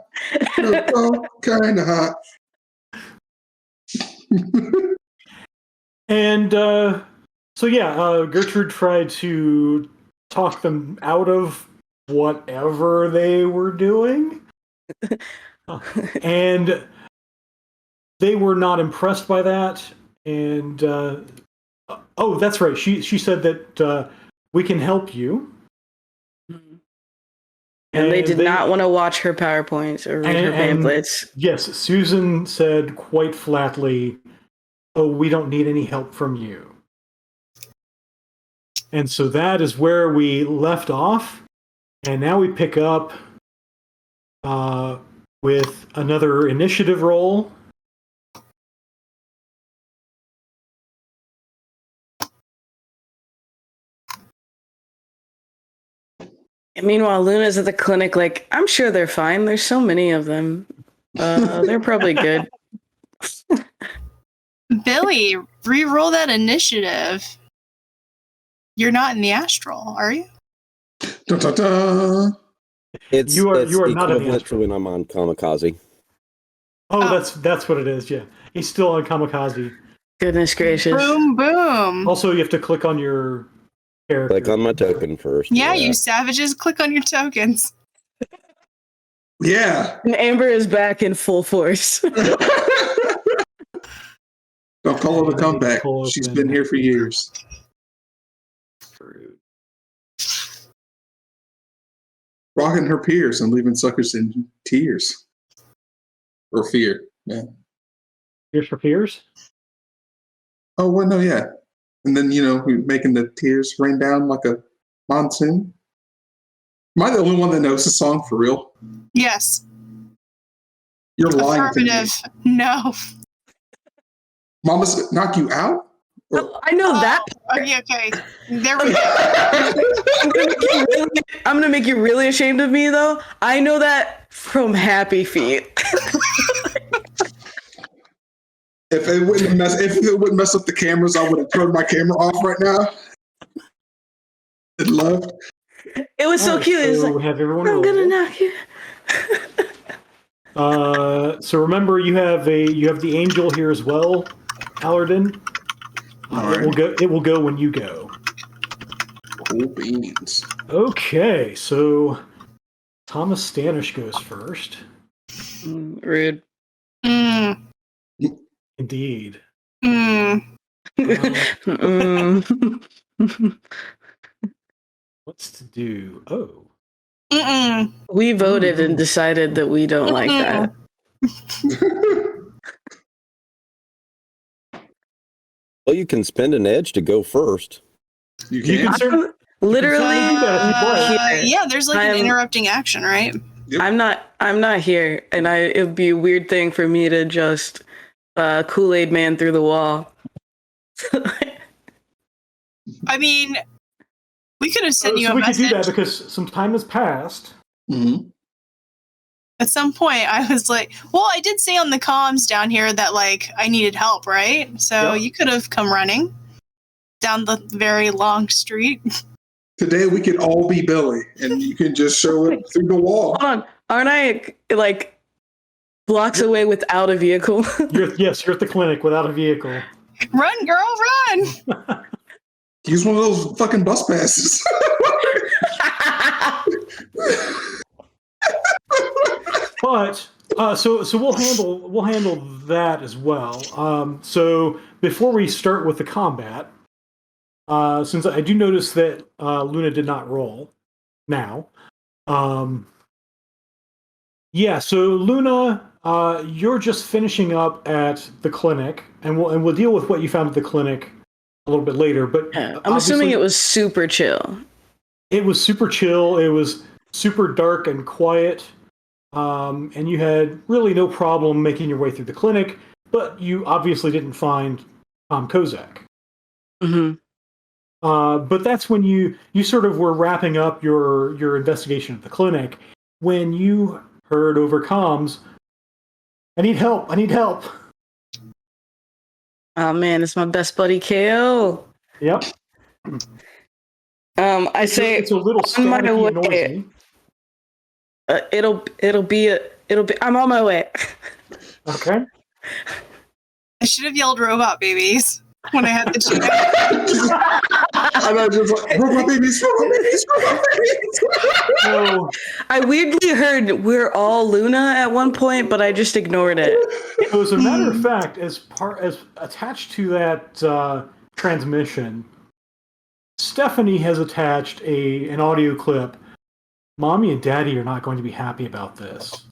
S2: They're both kind of hot.
S1: And Gertrude tried to talk them out of whatever they were doing. And they were not impressed by that. And that's right. She said that we can help you.
S5: And they did not want to watch her PowerPoints or read her pamphlets.
S1: Yes, Susan said quite flatly, "Oh, we don't need any help from you." And so that is where we left off. And now we pick up with another initiative roll.
S5: And meanwhile, Luna's at the clinic like, I'm sure they're fine. There's so many of them. They're probably good.
S6: Billy, re-roll that initiative. You're not in the astral, are you?
S2: Da, da, da.
S1: You are not in the
S4: equivalent to when I'm on Kamikaze.
S1: Oh, that's what it is. Yeah, he's still on Kamikaze.
S5: Goodness gracious.
S6: Boom, boom.
S1: Also, you have to click on your character.
S4: Click on my token first.
S6: Yeah, you savages, click on your tokens.
S2: Yeah.
S5: And Amber is back in full force.
S2: Don't call it a comeback. She's been here for years. Rocking her peers and leaving suckers in tears. Or fear. Yeah.
S1: Tears for Fears?
S2: Oh, well, no, yeah. And then, making the tears rain down like a monsoon. Am I the only one that knows the song for real?
S6: Yes.
S2: You're lying to me.
S6: Affirmative. No.
S2: Mama's knock you out?
S5: I know that.
S6: Okay. There we go.
S5: I'm gonna make you really ashamed of me, though. I know that from Happy Feet.
S2: If it wouldn't mess up the cameras, I would have turned my camera off right now. It loved.
S5: It was so
S1: Alright,
S5: cute. It was
S1: so
S5: like,
S1: we have everyone
S5: I'm
S1: roll.
S5: gonna knock you.
S1: So remember, you have the angel here as well, Allerden.
S2: Alright.
S1: It will go when you go.
S2: Cool beans.
S1: Okay, so Thomas Stanish goes first.
S5: Rude.
S1: Indeed. What's to do? Oh.
S5: We voted and decided that we don't like that.
S4: Well, you can spend an edge to go first.
S2: You
S1: You
S2: can.
S1: can certainly
S5: Literally,
S1: do that if you'd like.
S6: Yeah, there's like an interrupting action, right?
S2: Yep.
S5: I'm not here, and it would be a weird thing for me to just Kool-Aid man through the wall.
S6: I mean, we could have sent you
S1: So
S6: a
S1: we could
S6: message.
S1: do that because some time has passed.
S2: Mm-hmm.
S6: At some point, I was like, well, I did say on the comms down here that, like, I needed help, right? So
S1: Yep.
S6: you could have come running down the very long street.
S2: Today we could all be Billy, and you can just show it through the wall.
S5: Hold on, aren't I like blocks away without a vehicle?
S1: You're at the clinic without a vehicle.
S6: Run, girl, run!
S2: Use one of those fucking bus passes.
S1: But so we'll handle that as well. So before we start with the combat, since I do notice that Luna did not roll now, yeah. So Luna, you're just finishing up at the clinic, and we'll deal with what you found at the clinic a little bit later. But
S5: I'm assuming it was super chill.
S1: It was super chill. It was super dark and quiet. And you had really no problem making your way through the clinic, but you obviously didn't find Tom Kozak.
S5: Mm-hmm.
S1: But that's when you sort of were wrapping up your investigation at the clinic when you heard over comms, I need help.
S5: Oh man, it's my best buddy KO.
S1: Yep.
S5: I say
S1: it's a little
S5: on my
S1: staticky and
S5: way.
S1: noisy.
S5: It'll be I'm on my way.
S1: Okay.
S6: I should have yelled robot babies when I had the chance.
S2: And I just like, robot babies.
S1: So,
S5: I weirdly heard we're all Luna at one point, but I just ignored it.
S1: so as a matter of fact, as attached to that transmission, Stephanie has attached an audio clip. Mommy and Daddy are not going to be happy about this.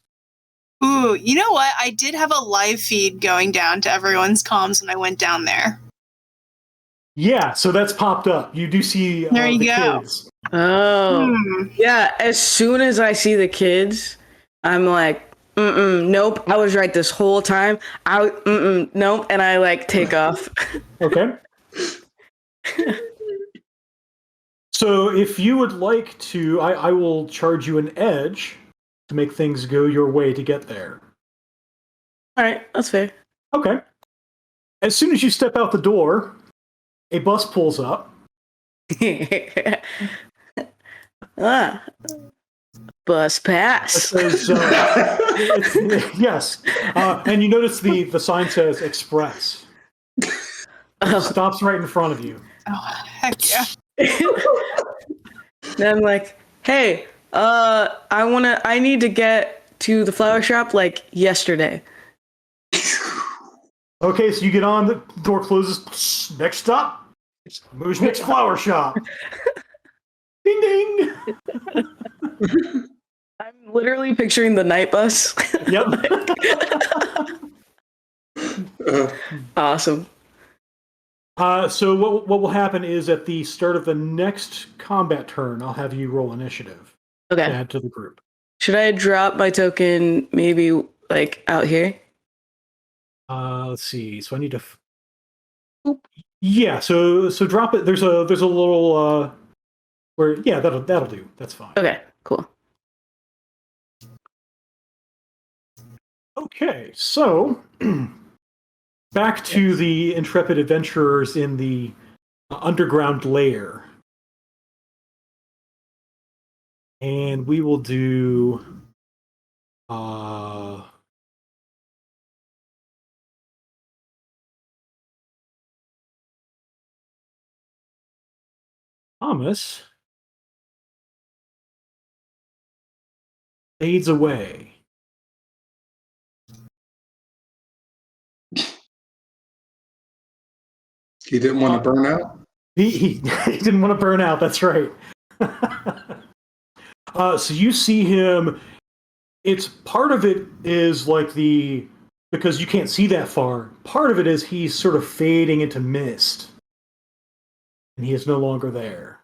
S6: Ooh, you know what? I did have a live feed going down to everyone's comms when I went down there.
S1: Yeah, so that's popped up. You do see
S6: There you
S1: the
S6: go.
S1: kids.
S5: Oh. Yeah, as soon as I see the kids, I'm like, nope, I was right this whole time. Nope, and I like take off.
S1: Okay. So if you would like to, I will charge you an edge to make things go your way to get there.
S5: All right, that's fair.
S1: Okay. As soon as you step out the door, a bus pulls up.
S5: Bus pass.
S1: It says, yes. And you notice the sign says Express. It stops right in front of you.
S6: Oh, heck yeah.
S5: Then I'm like, hey, I need to get to the flower shop like yesterday.
S1: Okay, so you get on, the door closes. Next stop, Moose Flower Shop. Ding ding.
S5: I'm literally picturing the night bus.
S1: Yep.
S5: Awesome.
S1: So what will happen is at the start of the next combat turn, I'll have you roll initiative to
S5: Okay.
S1: add to the group.
S5: Should I drop my token maybe like out here?
S1: Let's see. So I need to. Yeah, so drop it. There's a little where yeah, that'll do. That's fine.
S5: Okay, cool.
S1: Okay, so back to the intrepid adventurers in the underground lair. And we will do Thomas fades away.
S2: He didn't want to burn out.
S1: He didn't want to burn out. That's right. So you see him. It's part of it is like because you can't see that far. Part of it is he's sort of fading into mist, and he is no longer there.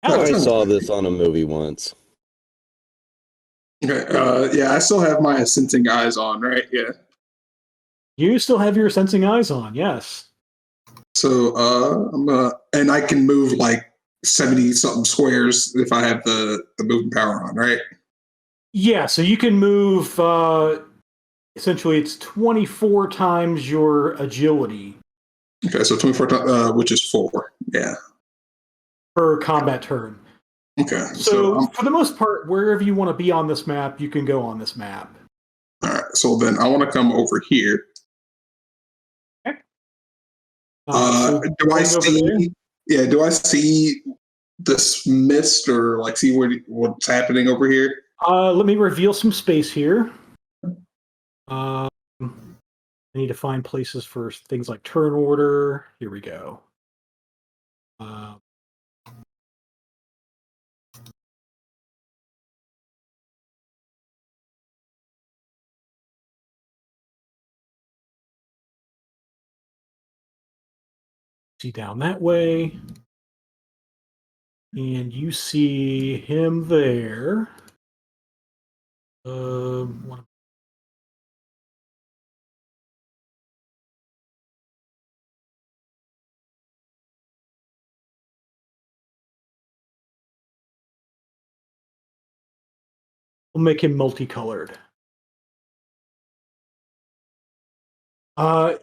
S4: I saw this on a movie once.
S2: Okay. Yeah, I still have my sensing eyes on, right? Yeah.
S1: You still have your sensing eyes on, yes.
S2: So and I can move like 70 something squares if I have the moving power on, right?
S1: Yeah, so you can move essentially it's 24 times your agility.
S2: Okay, so 24 times, which is 4. Yeah.
S1: Per combat turn.
S2: Okay.
S1: So for the most part, wherever you want to be on this map, you can go on this map.
S2: All right. So then I want to come over here.
S1: Okay.
S2: Do I see? Yeah. Do I see this mist or like see what's happening over here?
S1: Let me reveal some space here. I need to find places for things like turn order. Here we go. See down that way. And you see him there. We'll make him multicolored.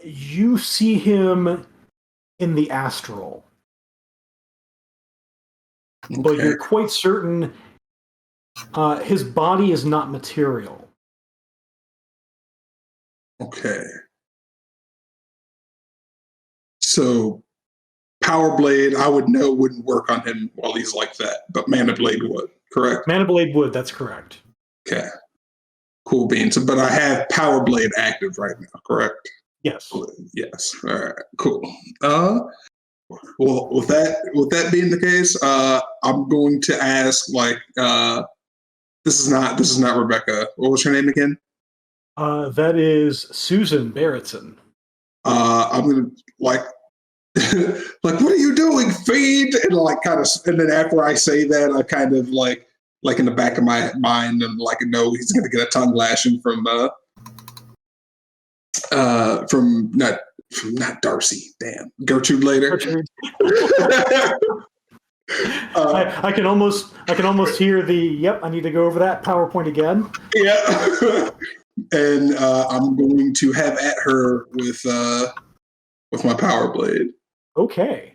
S1: You see him in the astral. Okay. But you're quite certain his body is not material.
S2: Okay. So Power Blade, I would know wouldn't work on him while he's like that, but Mana Blade would, correct?
S1: Mana Blade would, that's correct.
S2: Okay. Cool beans. But I have Power Blade active right now, correct?
S1: Yes.
S2: Yes. All right. Cool. Well, with that being the case, I'm going to ask like this is not Rebecca. What was her name again?
S1: That is Susan Barrettson.
S2: I'm gonna like like what are you doing? Feed and like kind of and then after I say that I kind of like in the back of my mind and like know he's gonna get a tongue lashing from not Darcy, damn Gertrude later.
S1: Gertrude. I can almost hear the yep. I need to go over that PowerPoint again.
S2: Yeah, and I'm going to have at her with my Power Blade.
S1: Okay.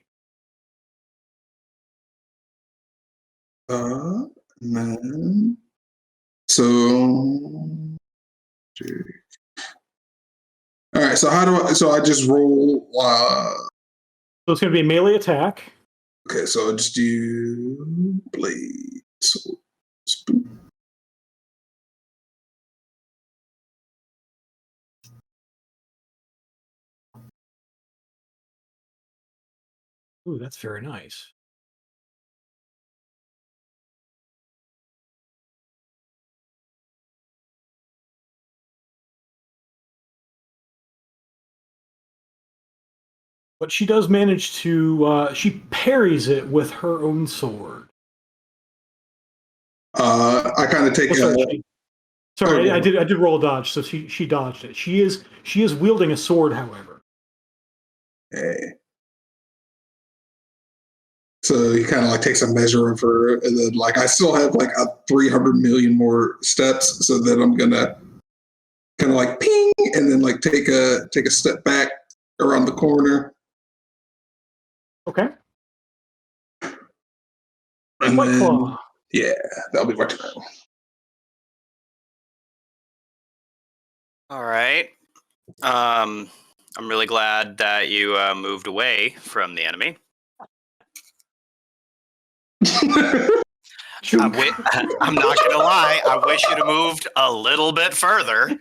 S2: And then so. All right, so I just roll.
S1: So it's going to be a melee attack.
S2: Okay, so I just do blade. So, spoop.
S1: Ooh, that's very nice. But she does manage to, she parries it with her own sword.
S2: I kind of take
S1: Sorry,
S2: Oh.
S1: I did roll a dodge, so she dodged it. She is wielding a sword, however.
S2: Hey. So he kind of like takes a measure of her, and then like I still have like 300 million more steps, so that I'm gonna kind of like ping, and then like take a step back around the corner.
S1: Okay.
S2: And
S1: White
S2: then,
S1: Claw.
S2: yeah, that'll be my turn.
S3: All right. I'm really glad that you moved away from the enemy. I'm not gonna lie. I wish you'd have moved a little bit further,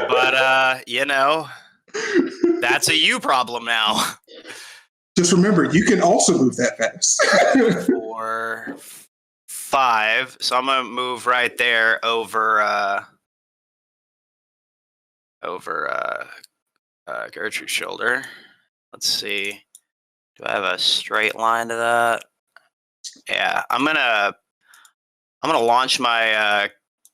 S3: but you know, that's a you problem now.
S2: Just remember, you can also move that fast.
S3: 4, 5. So I'm gonna move right there over Gertrude's shoulder. Let's see. Do I have a straight line to that? Yeah, I'm gonna launch my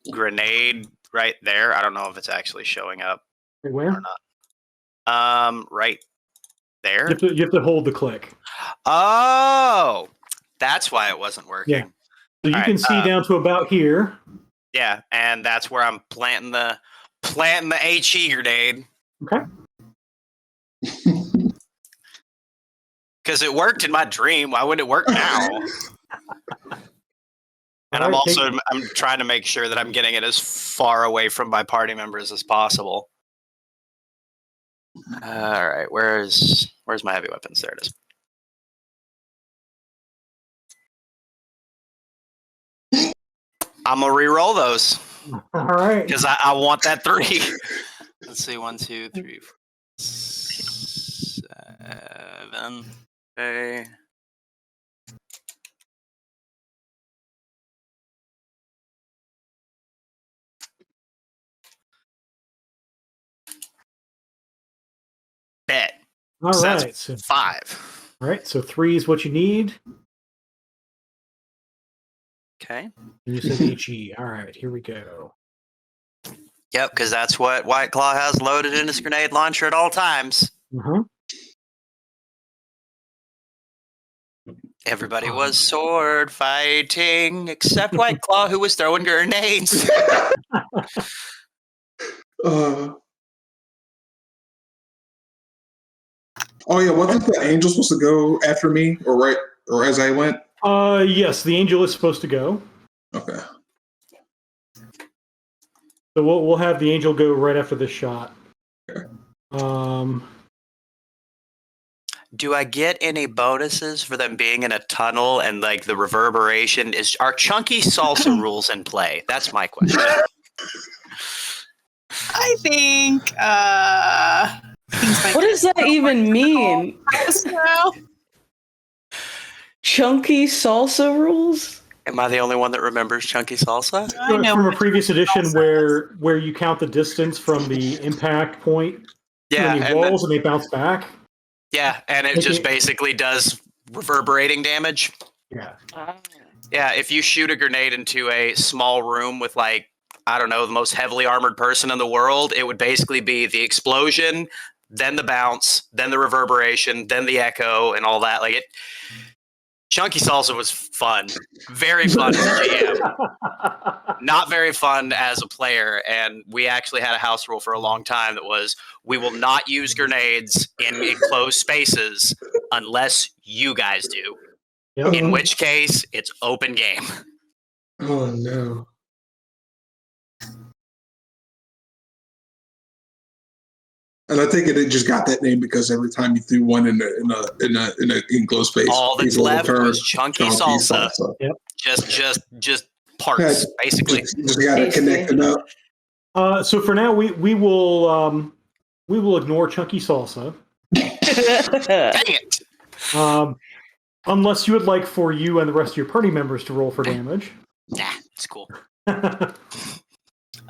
S3: grenade right there. I don't know if it's actually showing up
S1: Where?
S3: or not. Right there.
S1: You have to hold the click.
S3: Oh, that's why it wasn't working.
S1: Yeah. So you
S3: All
S1: can
S3: right,
S1: see down to about here.
S3: Yeah, and that's where I'm planting the HE grenade.
S1: Okay.
S3: Because it worked in my dream. Why wouldn't it work now? And I'm I'm trying to make sure that I'm getting it as far away from my party members as possible. All right, where's my heavy weapons? There it is. I'm gonna re-roll those.
S1: All right.
S3: Because I want that 3. Let's see, 1, 2, 3, 4, 7. Okay. Bet.
S1: All
S3: So
S1: right.
S3: that's
S1: So,
S3: 5.
S1: all right. So 3 is what you need.
S3: Okay.
S1: And you said HE. All right. Here we go.
S3: Yep, because that's what White Claw has loaded in his grenade launcher at all times.
S1: Uh-huh.
S3: Everybody was sword fighting except White Claw, who was throwing grenades.
S2: Oh yeah, wasn't the angel supposed to go after me, or as I went?
S1: Yes, the angel is supposed to go.
S2: Okay.
S1: So we'll have the angel go right after this shot.
S2: Okay.
S3: Do I get any bonuses for them being in a tunnel and like the reverberation? Are chunky salsa rules in play? That's my question.
S6: I think things might
S5: What does that even mean?
S6: now.
S5: Chunky salsa rules?
S3: Am I the only one that remembers chunky salsa?
S6: I know
S1: from a
S6: what
S1: previous edition
S6: salsa
S1: where you count the distance from the impact point
S3: Yeah,
S1: to any walls and they bounce back.
S3: Yeah, and it just basically does reverberating damage.
S1: Yeah.
S3: Yeah, if you shoot a grenade into a small room with like, I don't know, the most heavily armored person in the world, it would basically be the explosion, then the bounce, then the reverberation, then the echo and all that. Like it Chunky Salsa was fun. Very fun as a GM. Not very fun as a player. And we actually had a house rule for a long time that was we will not use grenades in enclosed spaces unless you guys do.
S1: Yep.
S3: In which case, it's open game.
S2: Oh no. And I think it just got that name because every time you threw one in a enclosed space,
S3: All that's
S2: people
S3: left
S2: return
S3: was chunky salsa.
S1: Yep.
S3: Just parts, basically.
S2: Just got it connected up.
S1: So for now, we will ignore chunky salsa.
S3: Dang it.
S1: Unless you would like for you and the rest of your party members to roll for damage.
S3: Nah, it's cool.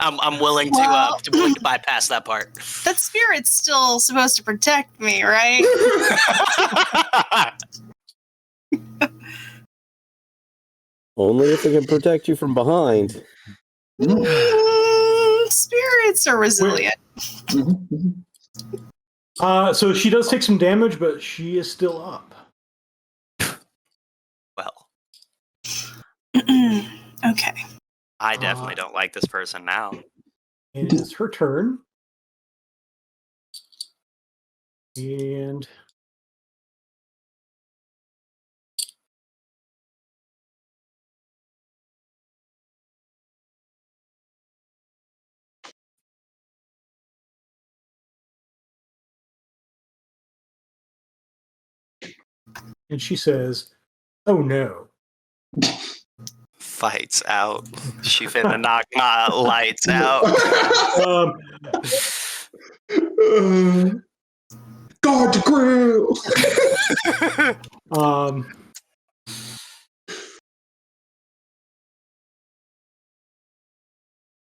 S3: I'm willing to bypass that part.
S6: That spirit's still supposed to protect me, right?
S4: Only if it can protect you from behind.
S6: Spirits are resilient.
S1: So she does take some damage, but she is still up.
S3: Well,
S6: Okay.
S3: I definitely don't like this person now.
S1: And it is her turn. And she says, "Oh no."
S3: Fights out. She finna knock my lights out.
S2: God to grill.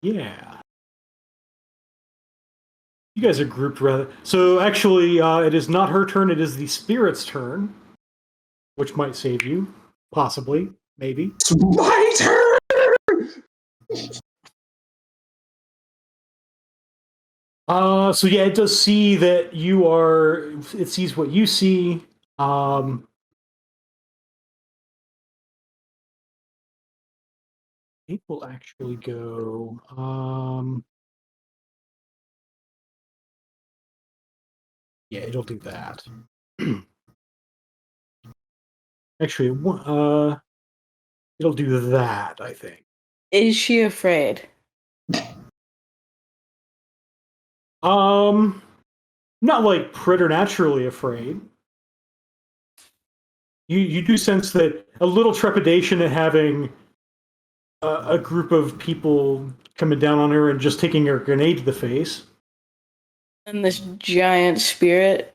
S1: Yeah. You guys are grouped rather. So actually, it is not her turn. It is the spirit's turn, which might save you, possibly, maybe.
S2: It's my turn.
S1: So yeah, it does see that you are. It sees what you see. It will actually go. Yeah, it'll do that. Actually, it'll do that, I think.
S5: Is she afraid?
S1: Not like preternaturally afraid. You do sense that a little trepidation at having a group of people coming down on her and just taking her grenade to the face.
S5: And this giant spirit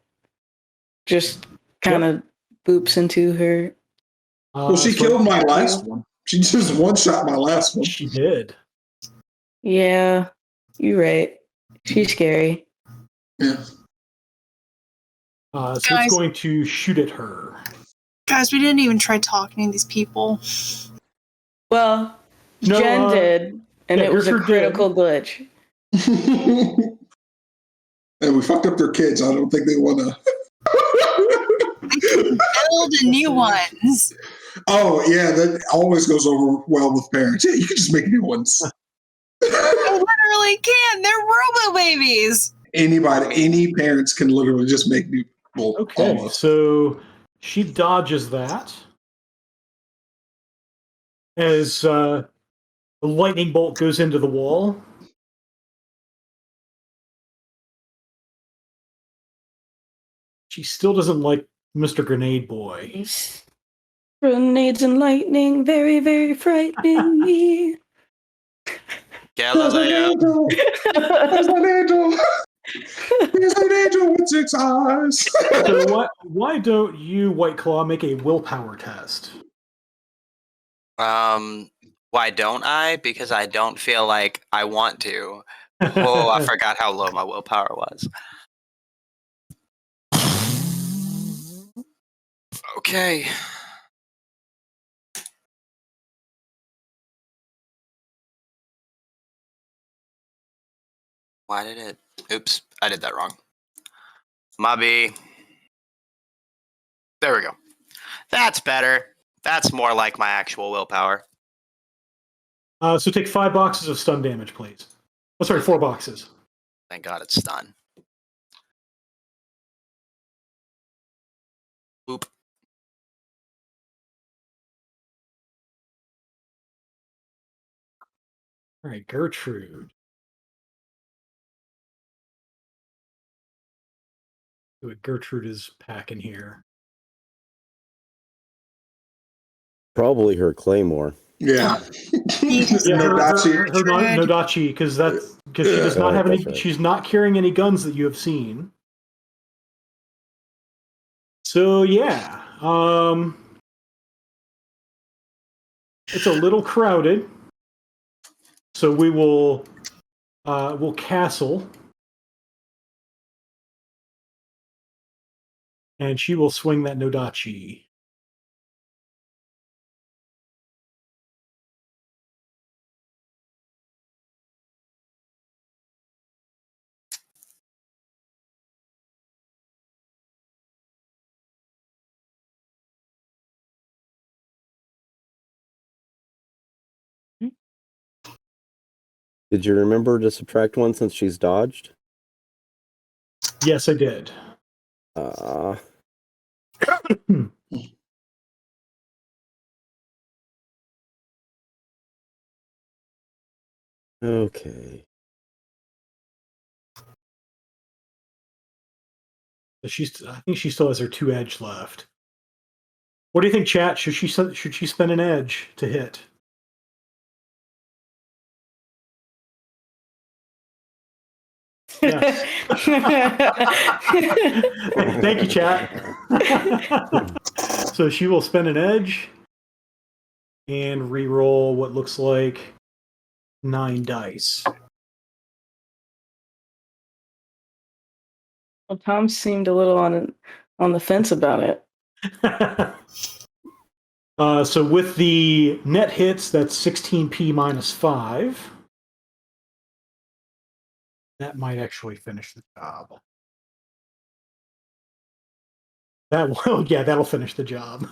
S5: just kind of boops into her.
S2: Well, she killed my last one. She just one-shot my last one.
S1: She did.
S5: Yeah, you're right. She's scary.
S2: Yeah.
S1: So
S6: Guys.
S1: it's going to shoot at her.
S6: Guys, we didn't even try talking to these people.
S5: Well,
S1: No,
S5: Jen did, and
S1: yeah,
S5: it was a
S1: Gertrude
S5: critical glitch.
S2: And we fucked up their kids. I don't think they want to.
S6: I can build new ones.
S2: Oh, yeah, that always goes over well with parents. Yeah, you can just make new ones.
S6: I literally can. They're robo babies.
S2: Any parents can literally just make new. Well,
S1: Okay,
S2: almost.
S1: so she dodges that. As a lightning bolt goes into the wall. She still doesn't like Mr. Grenade Boy.
S5: Grenades and lightning, very, very frightening me.
S3: Galileo.
S2: There's an angel. There's an angel with 6 eyes.
S1: So why don't you, White Claw, make a willpower test?
S3: Why don't I? Because I don't feel like I want to. Oh, I forgot how low my willpower was. Okay. Why did it? Oops, I did that wrong. Mobby. There we go. That's better. That's more like my actual willpower.
S1: So take 5 boxes of stun damage, please. Oh, sorry, 4 boxes.
S3: Thank God it's done. Oop.
S1: All right, Gertrude. See what Gertrude is packing here.
S4: Probably her claymore.
S2: Yeah.
S1: Yeah,
S2: Nodachi.
S1: her Nodachi, because she does not have any.
S4: That's right.
S1: She's not carrying any guns that you have seen. So yeah, it's a little crowded. So we'll castle, and she will swing that Nodachi.
S4: Did you remember to subtract 1 since she's dodged?
S1: Yes, I did.
S4: Okay.
S1: I think she still has her 2 edge left. What do you think, chat? Should she spend an edge to hit? Yes. Thank you, chat. So she will spend an edge and re-roll what looks like 9 dice.
S5: Well, Tom seemed a little on the fence about it.
S1: So with the net hits, that's 16p minus 5. That might actually finish the job. That'll finish the job.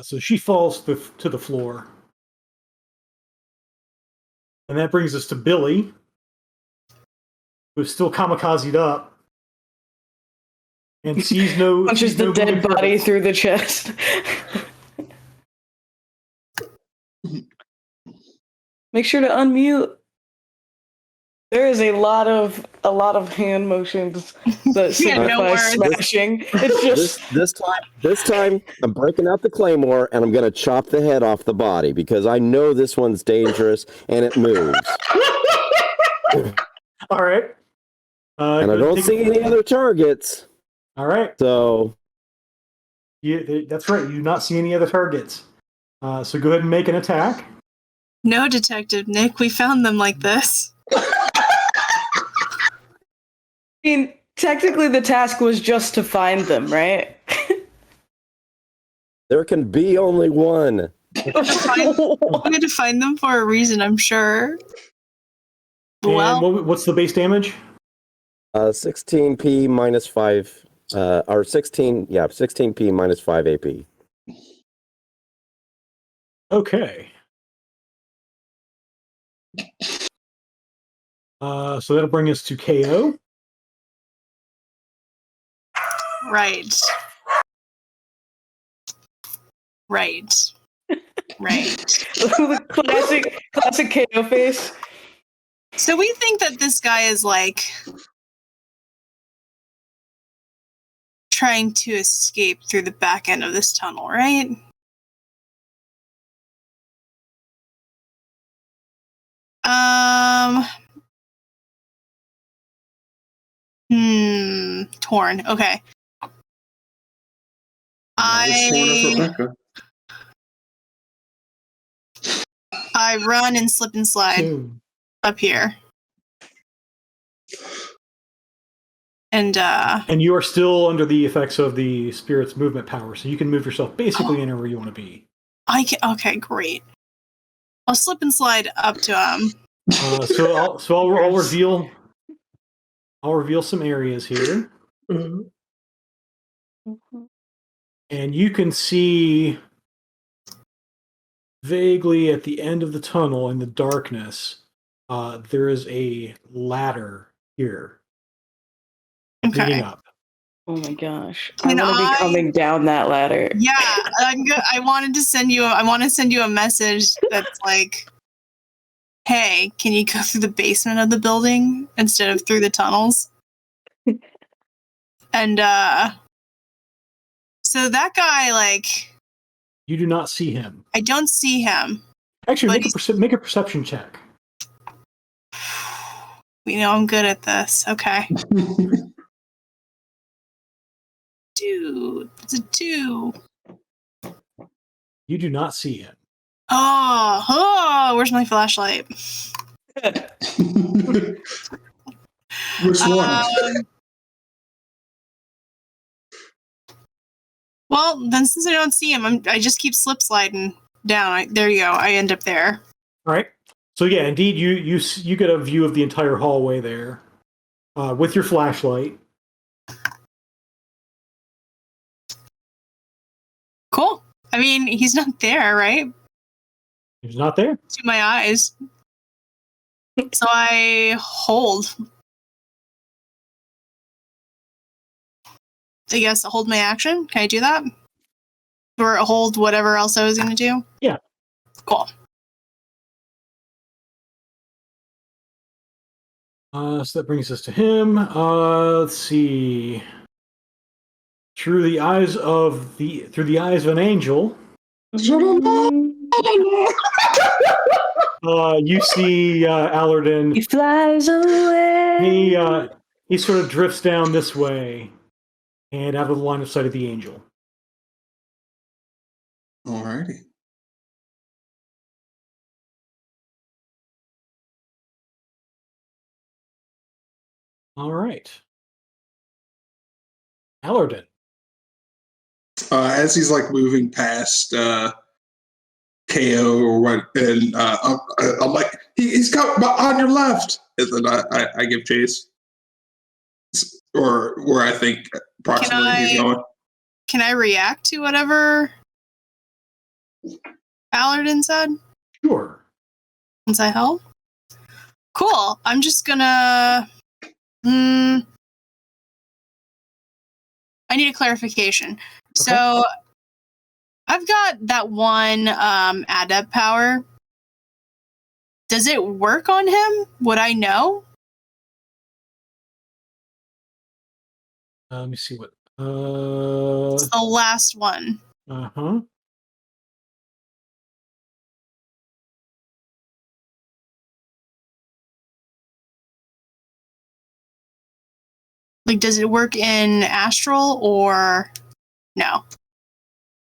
S1: So she falls to the floor. And that brings us to Billy, who's still kamikazed up. And sees no...
S5: Punches the dead body through the chest. Make sure to unmute. There is a lot of hand motions that signify smashing. It's just
S4: this time I'm breaking out the claymore and I'm gonna chop the head off the body because I know this one's dangerous and it moves.
S1: All right.
S4: And I don't see any other targets.
S1: All right.
S4: So
S1: that's right. You do not see any other targets. So go ahead and make an attack.
S6: No, Detective Nick, we found them like this.
S5: I mean, technically the task was just to find them, right?
S4: There can be only one.
S6: We had to find them for a reason, I'm sure.
S1: And what's the base damage?
S4: 16p minus 5, or 16p minus 5 AP.
S1: Okay. So that'll bring us to KO.
S6: Right.
S5: classic KO face.
S6: So we think that this guy is like trying to escape through the back end of this tunnel, right? Torn. Okay. I run and slip and slide up here. And
S5: And
S1: you are still under the effects of the spirit's movement power, so you can move yourself basically anywhere you want to be.
S6: I can. Okay, great. I'll slip and slide up to him.
S1: I'll reveal. I'll reveal some areas here, and you can see vaguely at the end of the tunnel in the darkness. There is a ladder here.
S6: Okay.
S1: Leading up.
S5: Oh my gosh! I want to be coming down that ladder.
S6: Yeah, I wanted to send you. I want to send you a message that's like, "Hey, can you go through the basement of the building instead of through the tunnels?" And so that guy, like,
S1: you do not see him.
S6: I don't see him.
S1: Actually, make a perception check.
S6: We know I'm good at this. Okay. Dude, it's a 2.
S1: You do not see him.
S6: Oh, where's my flashlight?
S2: Which one?
S6: Well, then since I don't see him, I just keep slip sliding down. There you go. I end up there.
S1: All right. So yeah, indeed, you get a view of the entire hallway there with your flashlight.
S6: I mean, he's not there, right?
S1: He's not there.
S6: To my eyes. So I hold. I guess hold my action. Can I do that? Or hold whatever else I was going to do?
S1: Yeah.
S6: Cool.
S1: So that brings us to him. Let's see. Through the eyes of an angel, you see Allerton.
S7: He flies away.
S1: He sort of drifts down this way and out of the line of sight of the angel.
S2: Alrighty.
S1: All right. Allerton.
S2: As he's like moving past KO or what, and I'm like, he's got on your left, and then I give chase, or where I think approximately he's going.
S6: Can I react to whatever Allerton said?
S1: Sure.
S6: Since I help? Cool. I'm just gonna... I need a clarification. Okay. So, I've got that one adept power. Does it work on him? Would I know?
S1: Let me see what...
S6: It's the last one.
S1: Uh-huh.
S6: Like, does it work in astral or no?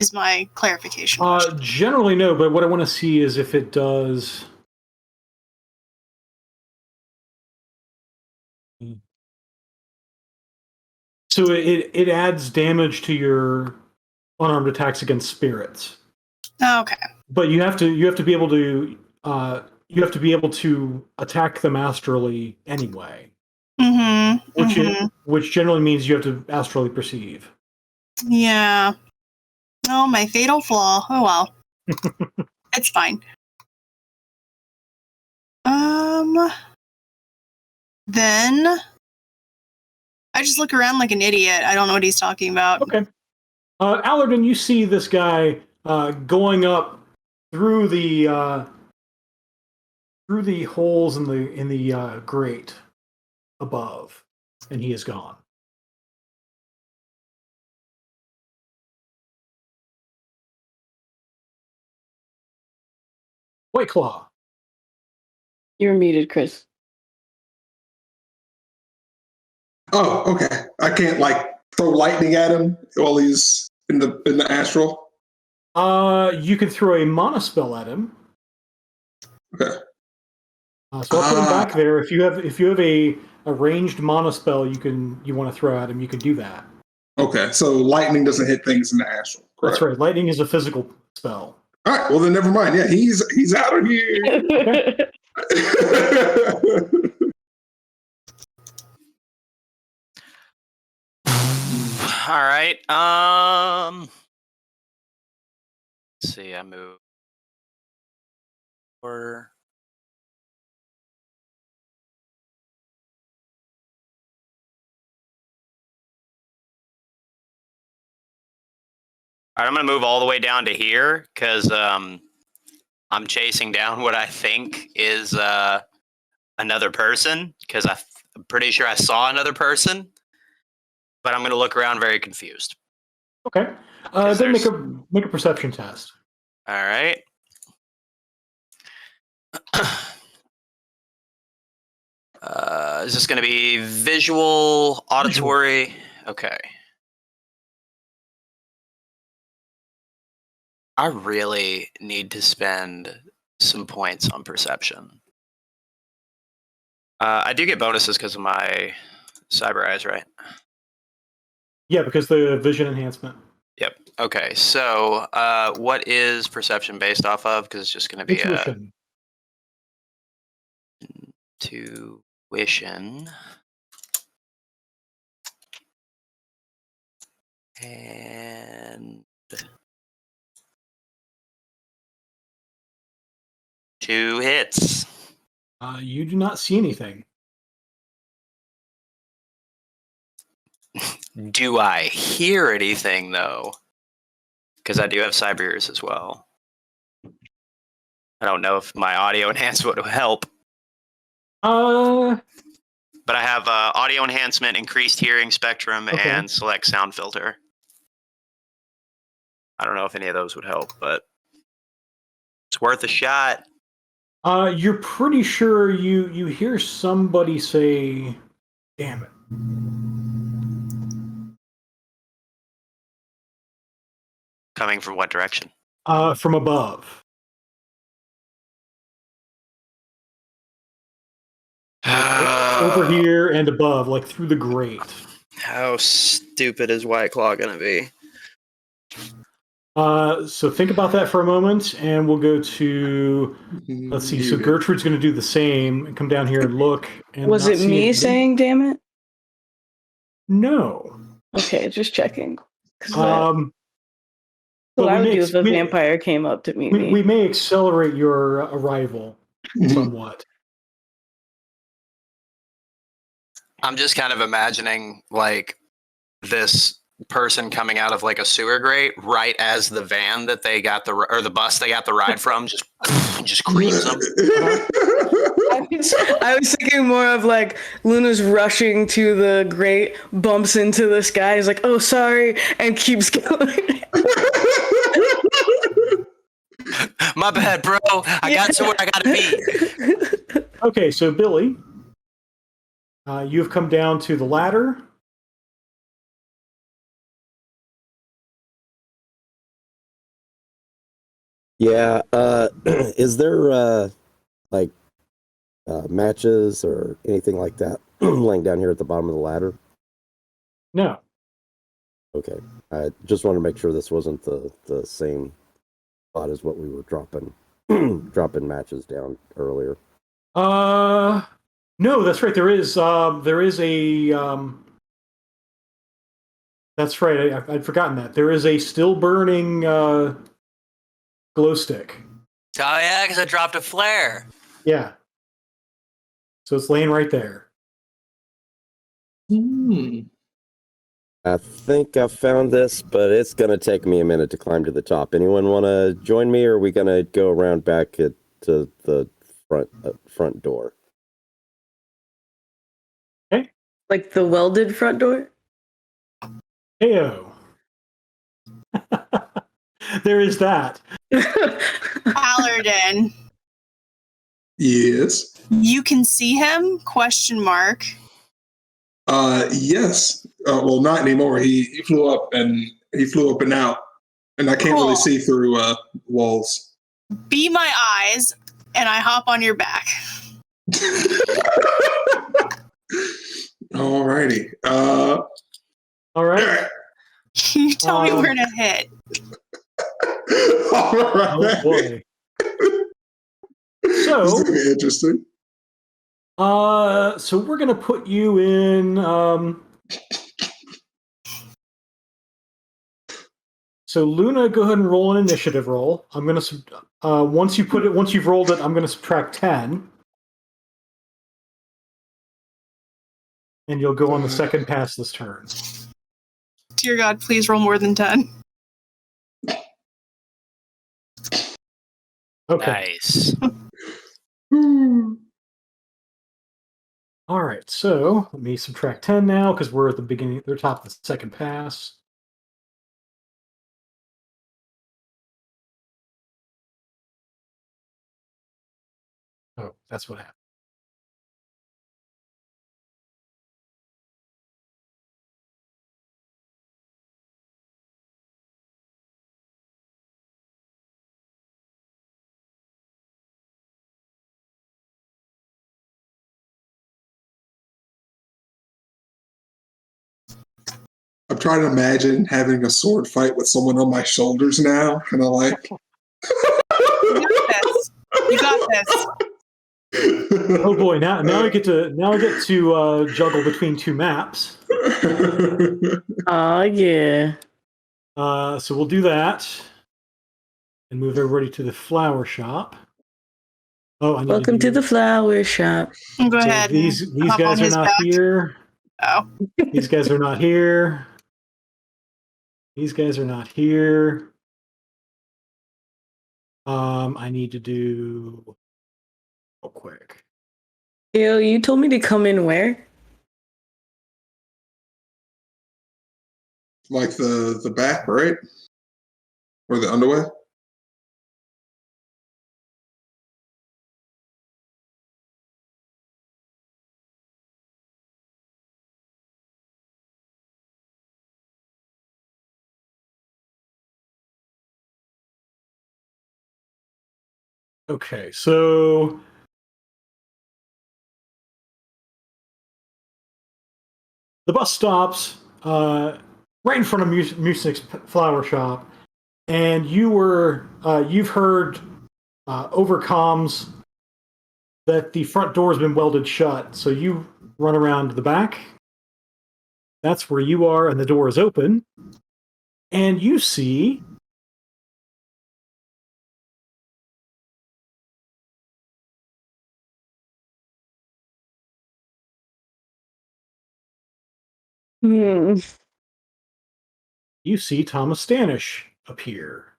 S6: Is my clarification.
S1: Generally, no, but what I want to see is if it does... So it adds damage to your unarmed attacks against spirits.
S6: Okay.
S1: But you have to be able to attack them astrally anyway.
S6: Mm-hmm.
S1: Which generally means you have to astrally perceive.
S6: Yeah. Oh, my fatal flaw. Oh well. It's fine. Then I just look around like an idiot. I don't know what he's talking about.
S1: Okay. Allerton, you see this guy going up through the holes in the grate above, and he is gone. White Claw.
S7: You're muted, Chris.
S2: Oh, okay. I can't like throw lightning at him while he's in the astral.
S1: You can throw a monospell at him.
S2: Okay.
S1: So I'll put him back there. If you have a ranged monospell you want to throw at him, you can do that.
S2: Okay, so lightning doesn't hit things in the astral. Correct.
S1: That's right. Lightning is a physical spell.
S2: All right. Well, then never mind. Yeah, he's out of here.
S1: Okay.
S3: All right. Let's see. I move. Or I'm going to move all the way down to here because I'm chasing down what I think is another person because I'm pretty sure I saw another person, but I'm going to look around very confused.
S1: Okay. Then make a perception test.
S3: All right. Is this going to be visual, auditory? Visual. Okay. I really need to spend some points on perception. I do get bonuses because of my cyber eyes, right?
S1: Yeah, because the vision enhancement.
S3: Yep. Okay. So, what is perception based off of? Because it's just going to be
S1: intuition.
S3: Tuition. And 2 hits.
S1: You do not see anything.
S3: Do I hear anything, though? Because I do have cyber ears as well. I don't know if my audio enhancement would help. But I have audio enhancement, increased hearing spectrum,
S1: Okay.
S3: and select sound filter. I don't know if any of those would help, but it's worth a shot.
S1: You're pretty sure you hear somebody say, "Damn it."
S3: Coming from what direction?
S1: From above. Over here and above, like through the grate.
S3: How stupid is White Claw going to be?
S1: So think about that for a moment, and we'll go to, let's see, so Gertrude's going to do the same and come down here and look. And
S7: Was
S1: not
S7: it
S1: see
S7: me
S1: anything.
S7: saying damn it?
S1: No.
S7: Okay, just checking. 'Cause
S1: But
S7: what I
S1: we
S7: would
S1: may
S7: do
S1: ex-
S7: if a
S1: we-
S7: vampire came up to meet me.
S1: we may accelerate your arrival
S2: Mhm.
S1: somewhat.
S3: I'm just kind of imagining like this person coming out of like a sewer grate right as the van that they got or the bus they got the ride from just creams them.
S7: I was thinking more of like Luna's rushing to the grate, bumps into this guy, is like, "Oh, sorry," and keeps going.
S3: My bad, bro. I got to where I gotta be.
S1: Okay, so Billy, you've come down to the ladder.
S4: Yeah. Is there like matches or anything like that laying down here at the bottom of the ladder?
S1: No.
S4: Okay. I just want to make sure this wasn't the same spot as what we were dropping matches down earlier.
S1: No, that's right. There is a that's right. I'd forgotten that. There is a still burning glow stick.
S3: Oh yeah, because I dropped a flare.
S1: Yeah. So it's laying right there.
S4: I think I found this, but it's going to take me a minute to climb to the top. Anyone want to join me, or are we going to go around back to the front door?
S1: Okay.
S7: Like the welded front door?
S1: Heyo. There is that.
S6: Paladin,
S2: Yes.
S6: you can see him? Question mark.
S2: Yes. Well, not anymore. He flew up and out, and I can't really
S6: Cool.
S2: see through walls.
S6: Be my eyes, and I hop on your back.
S2: Alrighty.
S1: All right.
S6: You tell me where to hit.
S2: All right.
S1: Oh boy.
S2: This
S1: So,
S2: is gonna be interesting.
S1: so we're gonna put you in. So Luna, go ahead and roll an initiative roll. I'm gonna once you've rolled it, I'm gonna subtract 10, and you'll go on the second pass this turn.
S6: Dear God, please roll more than 10.
S1: Okay.
S3: Nice.
S1: All right. So let me subtract 10 now because we're at the beginning. They're top of the second pass. Oh, that's what happened.
S2: I'm trying to imagine having a sword fight with someone on my shoulders now, and I'm like,
S6: You got this. You got this.
S1: Oh boy! Now I get to juggle between two maps.
S7: Oh yeah.
S1: So we'll do that and move everybody to the flower shop. Oh, I need
S7: Welcome to the flower shop.
S6: Go
S1: So
S6: ahead.
S1: these
S6: hop
S1: guys
S6: on
S1: are
S6: his
S1: not
S6: back.
S1: here.
S6: Oh.
S1: These guys are not here. These guys are not here. I need to do real quick.
S7: Yo, you told me to come in where?
S2: Like the back, right? Or the underway?
S1: Okay, so the bus stops right in front of Music's flower shop, and you've heard over comms that the front door has been welded shut. So you run around to the back. That's where you are, and the door is open, and you see
S7: Hmm.
S1: you see Thomas Stanish appear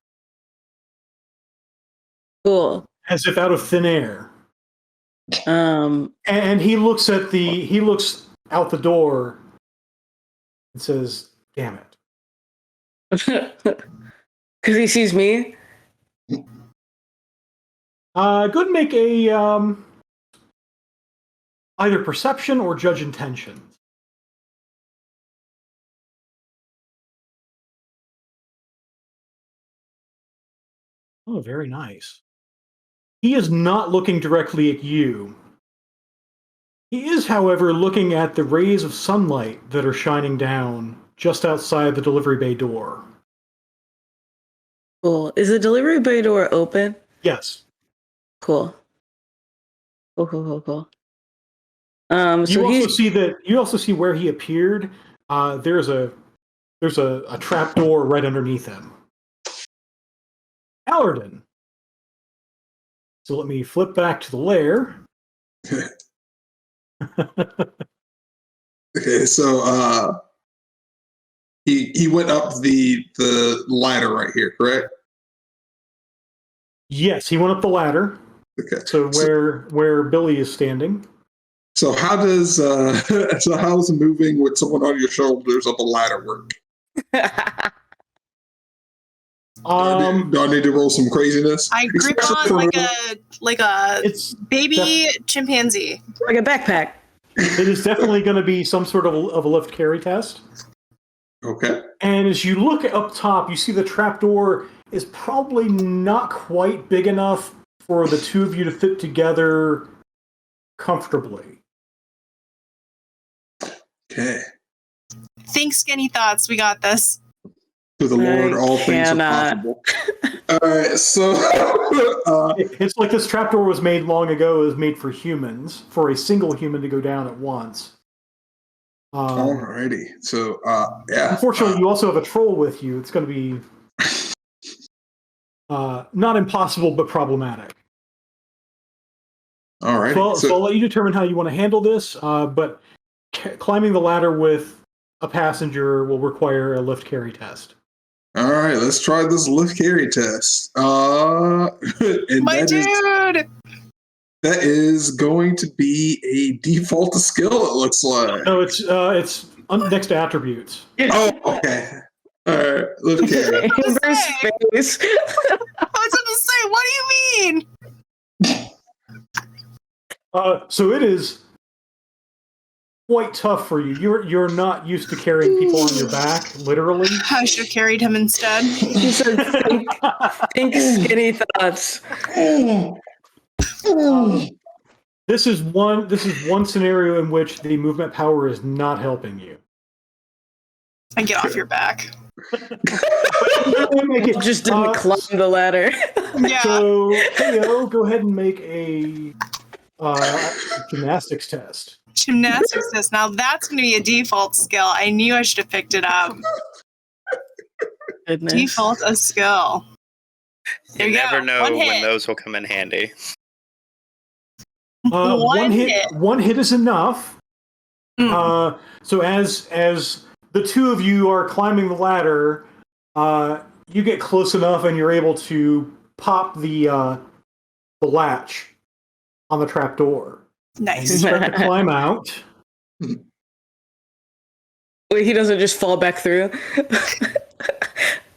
S7: Cool.
S1: as if out of thin air. And he looks out the door and says, "Damn it."
S7: Because he sees me.
S1: Go ahead and make a either perception or judge intention. Oh, very nice. He is not looking directly at you. He is, however, looking at the rays of sunlight that are shining down just outside the delivery bay door.
S7: Cool. Is the delivery bay door open?
S1: Yes.
S7: Cool. Cool.
S1: You also see where he appeared. There's a trap door right underneath him. Allerden. So let me flip back to the lair.
S2: Okay, so he went up the ladder right here, correct?
S1: Yes, he went up the ladder.
S2: Okay.
S1: So where Billy is standing.
S2: So how's moving with someone on your shoulders up a ladder work? Do I need to roll some craziness?
S6: I grip on like a
S1: It's
S6: baby chimpanzee.
S7: Like a backpack.
S1: It is definitely going to be some sort of a lift carry test.
S2: Okay.
S1: And as you look up top, you see the trapdoor is probably not quite big enough for the two of you to fit together comfortably.
S2: Okay.
S6: Think skinny thoughts. We got this.
S2: To the Lord, all things are
S7: cannot.
S2: possible. All right, so
S1: It's like this trapdoor was made long ago. It was made for humans, for a single human to go down at once.
S2: alrighty. So yeah.
S1: Unfortunately, you also have a troll with you. It's going to be not impossible, but problematic.
S2: All right.
S1: So I'll let you determine how you want to handle this, but climbing the ladder with a passenger will require a lift carry test.
S2: All right, let's try this lift carry test. And
S6: My dude!
S2: that is going to be a default skill, it looks like.
S1: No, it's next to attributes.
S2: Oh, okay. All right, lift carry.
S7: Amber's face.
S6: I was going to say, what do you mean?
S1: So it is quite tough for you. You're not used to carrying people on your back, literally.
S6: I should have carried him instead.
S7: He said, think skinny thoughts.
S1: This is one scenario in which the movement power is not helping you.
S6: I get off your back.
S7: Just didn't climb the ladder.
S6: Yeah.
S1: So, Theo, go ahead and make a gymnastics test.
S6: Gymnastics test. Now that's going to be a default skill. I knew I should have picked it up.
S7: Goodness.
S6: Default a skill. There
S3: You
S6: you
S3: never
S6: go.
S3: know
S6: One
S3: when
S6: hit.
S3: those will come in handy.
S6: One hit.
S1: One hit is enough. So as the two of you are climbing the ladder, you get close enough and you're able to pop the latch on the trapdoor. And you
S6: Nice.
S1: start to climb out.
S7: Wait, he doesn't just fall back through?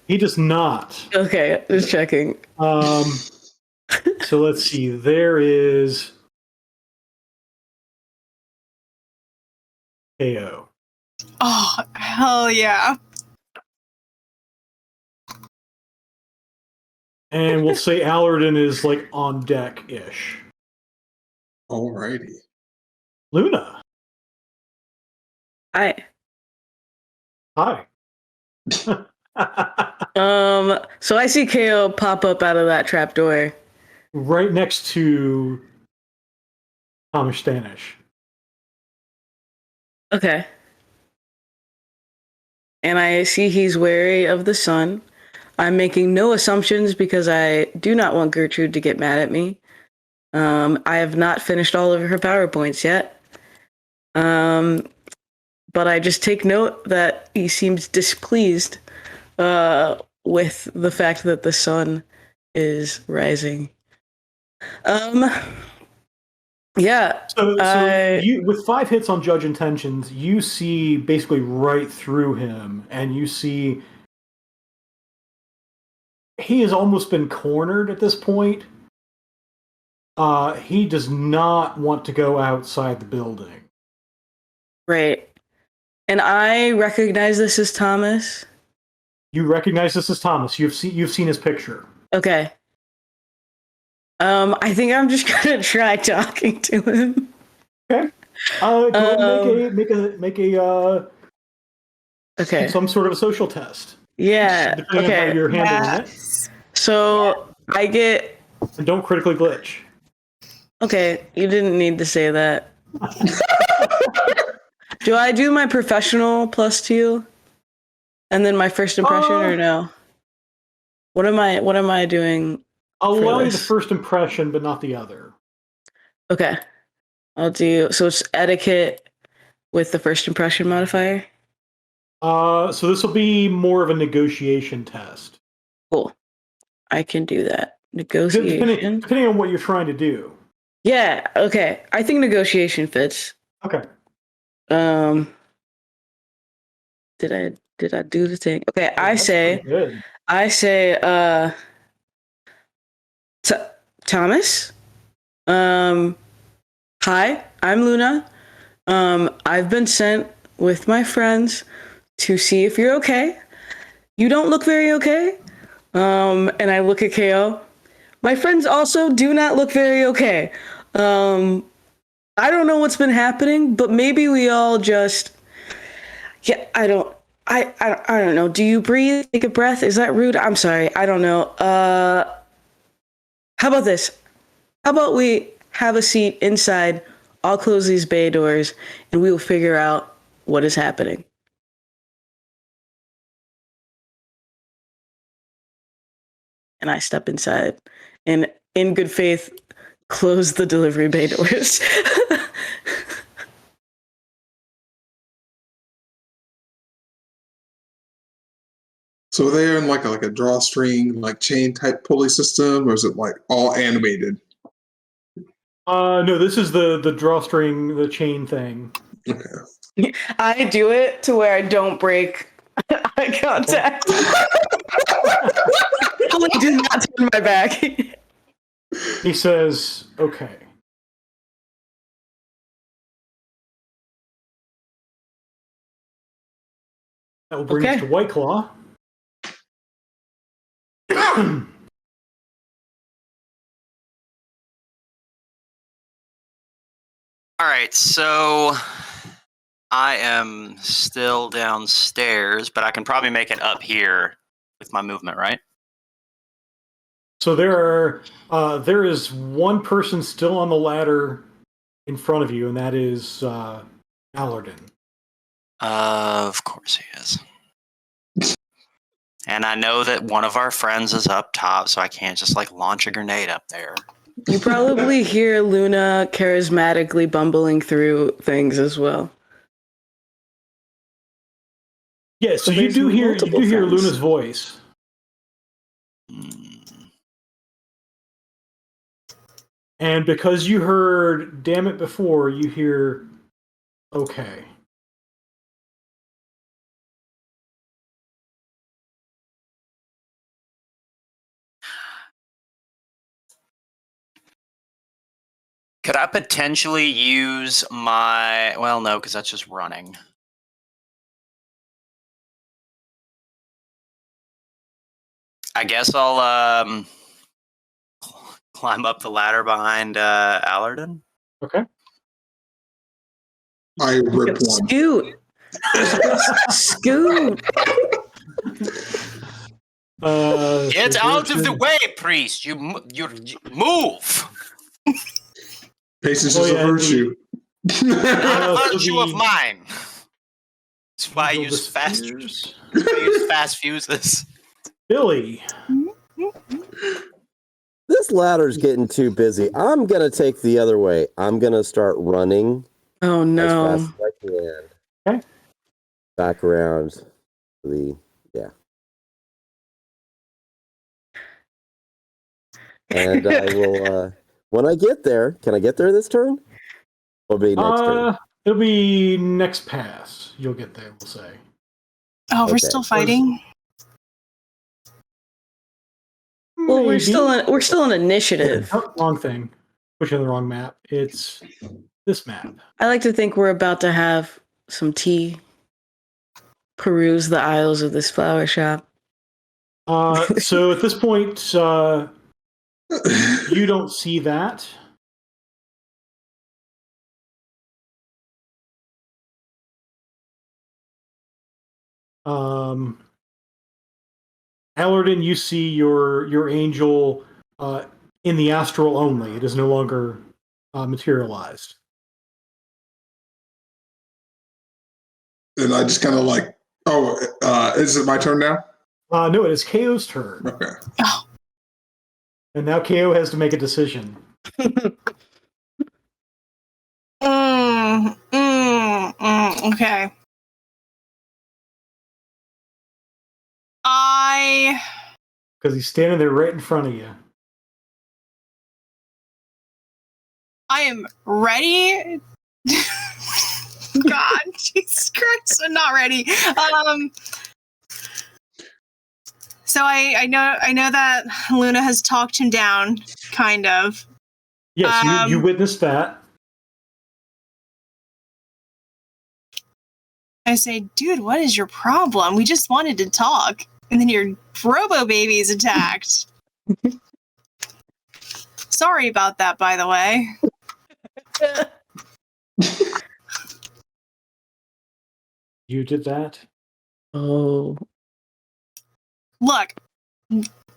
S1: He does not.
S7: Okay, just checking.
S1: So let's see. There is KO.
S6: Oh, hell yeah.
S1: And we'll say Allerton is like on deck-ish.
S2: Alrighty.
S1: Luna.
S7: Hi.
S1: Hi.
S7: So I see KO pop up out of that trapdoor.
S1: Right next to Thomas Stanish.
S7: Okay. And I see he's wary of the sun. I'm making no assumptions because I do not want Gertrude to get mad at me. I have not finished all of her PowerPoints yet. But I just take note that he seems displeased with the fact that the sun is rising. Yeah.
S1: So you, with 5 hits on Judge Intentions, you see basically right through him, and you see he has almost been cornered at this point. He does not want to go outside the building.
S7: Right. And I recognize this as Thomas.
S1: You recognize this as Thomas. You've seen his picture.
S7: Okay. I think I'm just gonna try talking to him.
S1: Okay. Go ahead and make a
S7: Okay.
S1: some sort of a social test.
S7: Yeah.
S1: Depending on how
S7: Okay.
S1: you're handling it.
S6: Yes.
S7: So I get.
S1: And don't critically glitch.
S7: Okay, you didn't need to say that. Do I do my professional +2, and then my first impression, or no? What am I doing?
S1: I'll
S7: for
S1: allow you the
S7: this?
S1: first impression, but not the other.
S7: Okay, I'll do. So it's etiquette with the first impression modifier.
S1: So this will be more of a negotiation test.
S7: Cool. I can do that. Negotiation.
S1: Depending on what you're trying to do.
S7: Yeah. Okay. I think negotiation fits.
S1: Okay.
S7: Did I do the thing? Okay.
S1: That's pretty good.
S7: I say. Thomas. Hi. I'm Luna. I've been sent with my friends to see if you're okay. You don't look very okay. And I look at KO. My friends also do not look very okay. I don't know what's been happening, but maybe we all just. Yeah, I don't know. Do you breathe? Take a breath? Is that rude? I'm sorry. I don't know. How about this? How about we have a seat inside? I'll close these bay doors, and we will figure out what is happening. And I step inside, and in good faith, close the delivery bay doors.
S2: So they're in like a drawstring, like chain type pulley system, or is it like all animated?
S1: No, this is the drawstring, the chain thing.
S2: Okay.
S7: I do it to where I don't break eye contact. I do not turn my back.
S1: He says, "Okay." That will bring us to White Claw.
S3: All right, so I am still downstairs, but I can probably make it up here with my movement, right?
S1: So there is one person still on the ladder in front of you, and that is Allerton.
S3: Of course he is. And I know that one of our friends is up top, so I can't just like launch a grenade up there.
S7: You probably hear Luna charismatically bumbling through things as well.
S1: Yeah, so you
S7: there's
S1: do hear
S7: multiple friends.
S1: Luna's voice. And because you heard "damn it" before, you hear "okay."
S3: Could I potentially use my? Well, no, because that's just running. I guess I'll climb up the ladder behind Allerton.
S1: Okay.
S2: I rip one.
S7: Scoot. Scoot.
S3: Get
S1: so
S3: out of the
S1: Derek-
S3: way, priest! You move.
S2: Patience
S1: Oh,
S2: is a
S1: yeah,
S2: virtue.
S3: Not a
S1: so
S3: virtue of
S1: the-
S3: mine. That's why I
S1: Angel
S3: use fast.
S1: disappears.
S3: I use fast fuses.
S1: Billy.
S4: This ladder's getting too busy. I'm gonna take the other way. I'm gonna start running
S7: Oh
S4: as
S7: no.
S4: fast as I can.
S1: Okay.
S4: Back around the And I will when I get there, can I get there this turn? It'll be next turn.
S1: It'll be next pass. You'll get there, we'll say.
S6: Oh, we're
S4: Okay.
S6: still fighting.
S7: Well, we're
S1: Maybe.
S7: still on initiative.
S1: Oh, wrong thing. Pushing the wrong map. It's this map.
S7: I like to think we're about to have some tea. Peruse the aisles of this flower shop.
S1: So at this point, you don't see that. Allerton, you see your angel in the astral only. It is no longer materialized.
S2: And I just kind of like, is it my turn now?
S1: No, it is KO's turn.
S2: Okay.
S6: Oh,
S1: And now KO has to make a decision.
S6: Okay.
S1: Because he's standing there right in front of you.
S6: I am ready. God, Jesus Christ, I'm not ready. So I know that Luna has talked him down, kind of.
S1: Yes, you witnessed that.
S6: I say, dude, what is your problem? We just wanted to talk. And then your Robo Baby is attacked. Sorry about that, by the way.
S1: You did that?
S7: Oh.
S6: Look,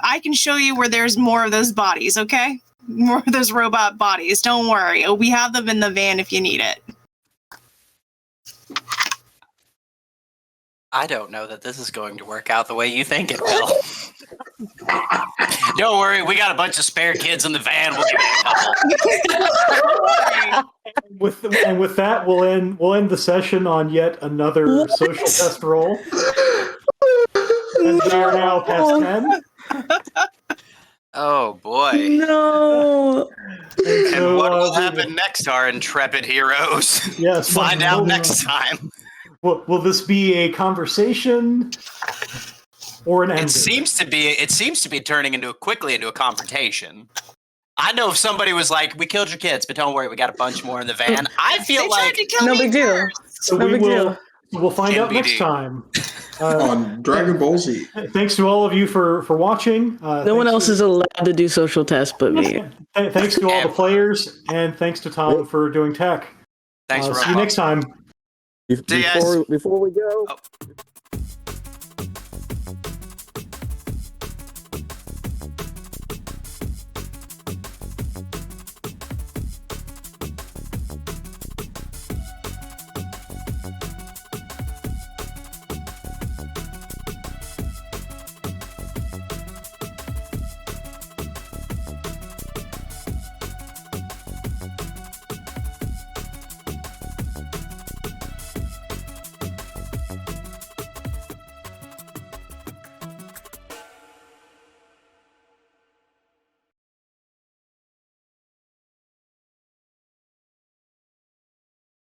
S6: I can show you where there's more of those bodies, okay? More of those robot bodies. Don't worry. We have them in the van if you need it.
S3: I don't know that this is going to work out the way you think it will. Don't worry, we got a bunch of spare kids in the van. We'll give you a couple.
S1: With that, we'll end the session on yet another social test roll. And we are now past 10.
S3: Oh boy.
S7: No.
S3: And what will happen next, our intrepid heroes?
S1: Yes,
S3: Find out next time.
S1: Will this be a conversation or an ending?
S3: It seems to be turning quickly into a confrontation. I know if somebody was like, "We killed your kids, but don't worry, we got a bunch more in the van." I feel
S6: They
S3: like
S6: tried to kill
S7: No
S6: me
S7: big deal.
S6: first.
S1: So
S7: No big deal.
S1: we'll find out next
S3: NBD.
S1: time.
S2: On Dragon Ball Z.
S1: Thanks to all of you for watching.
S7: No one else is allowed to do social tests but me.
S1: Thanks to all the players, and thanks to Tom for doing tech.
S3: thanks for
S1: See you next time.
S3: See you guys.
S4: Before we go,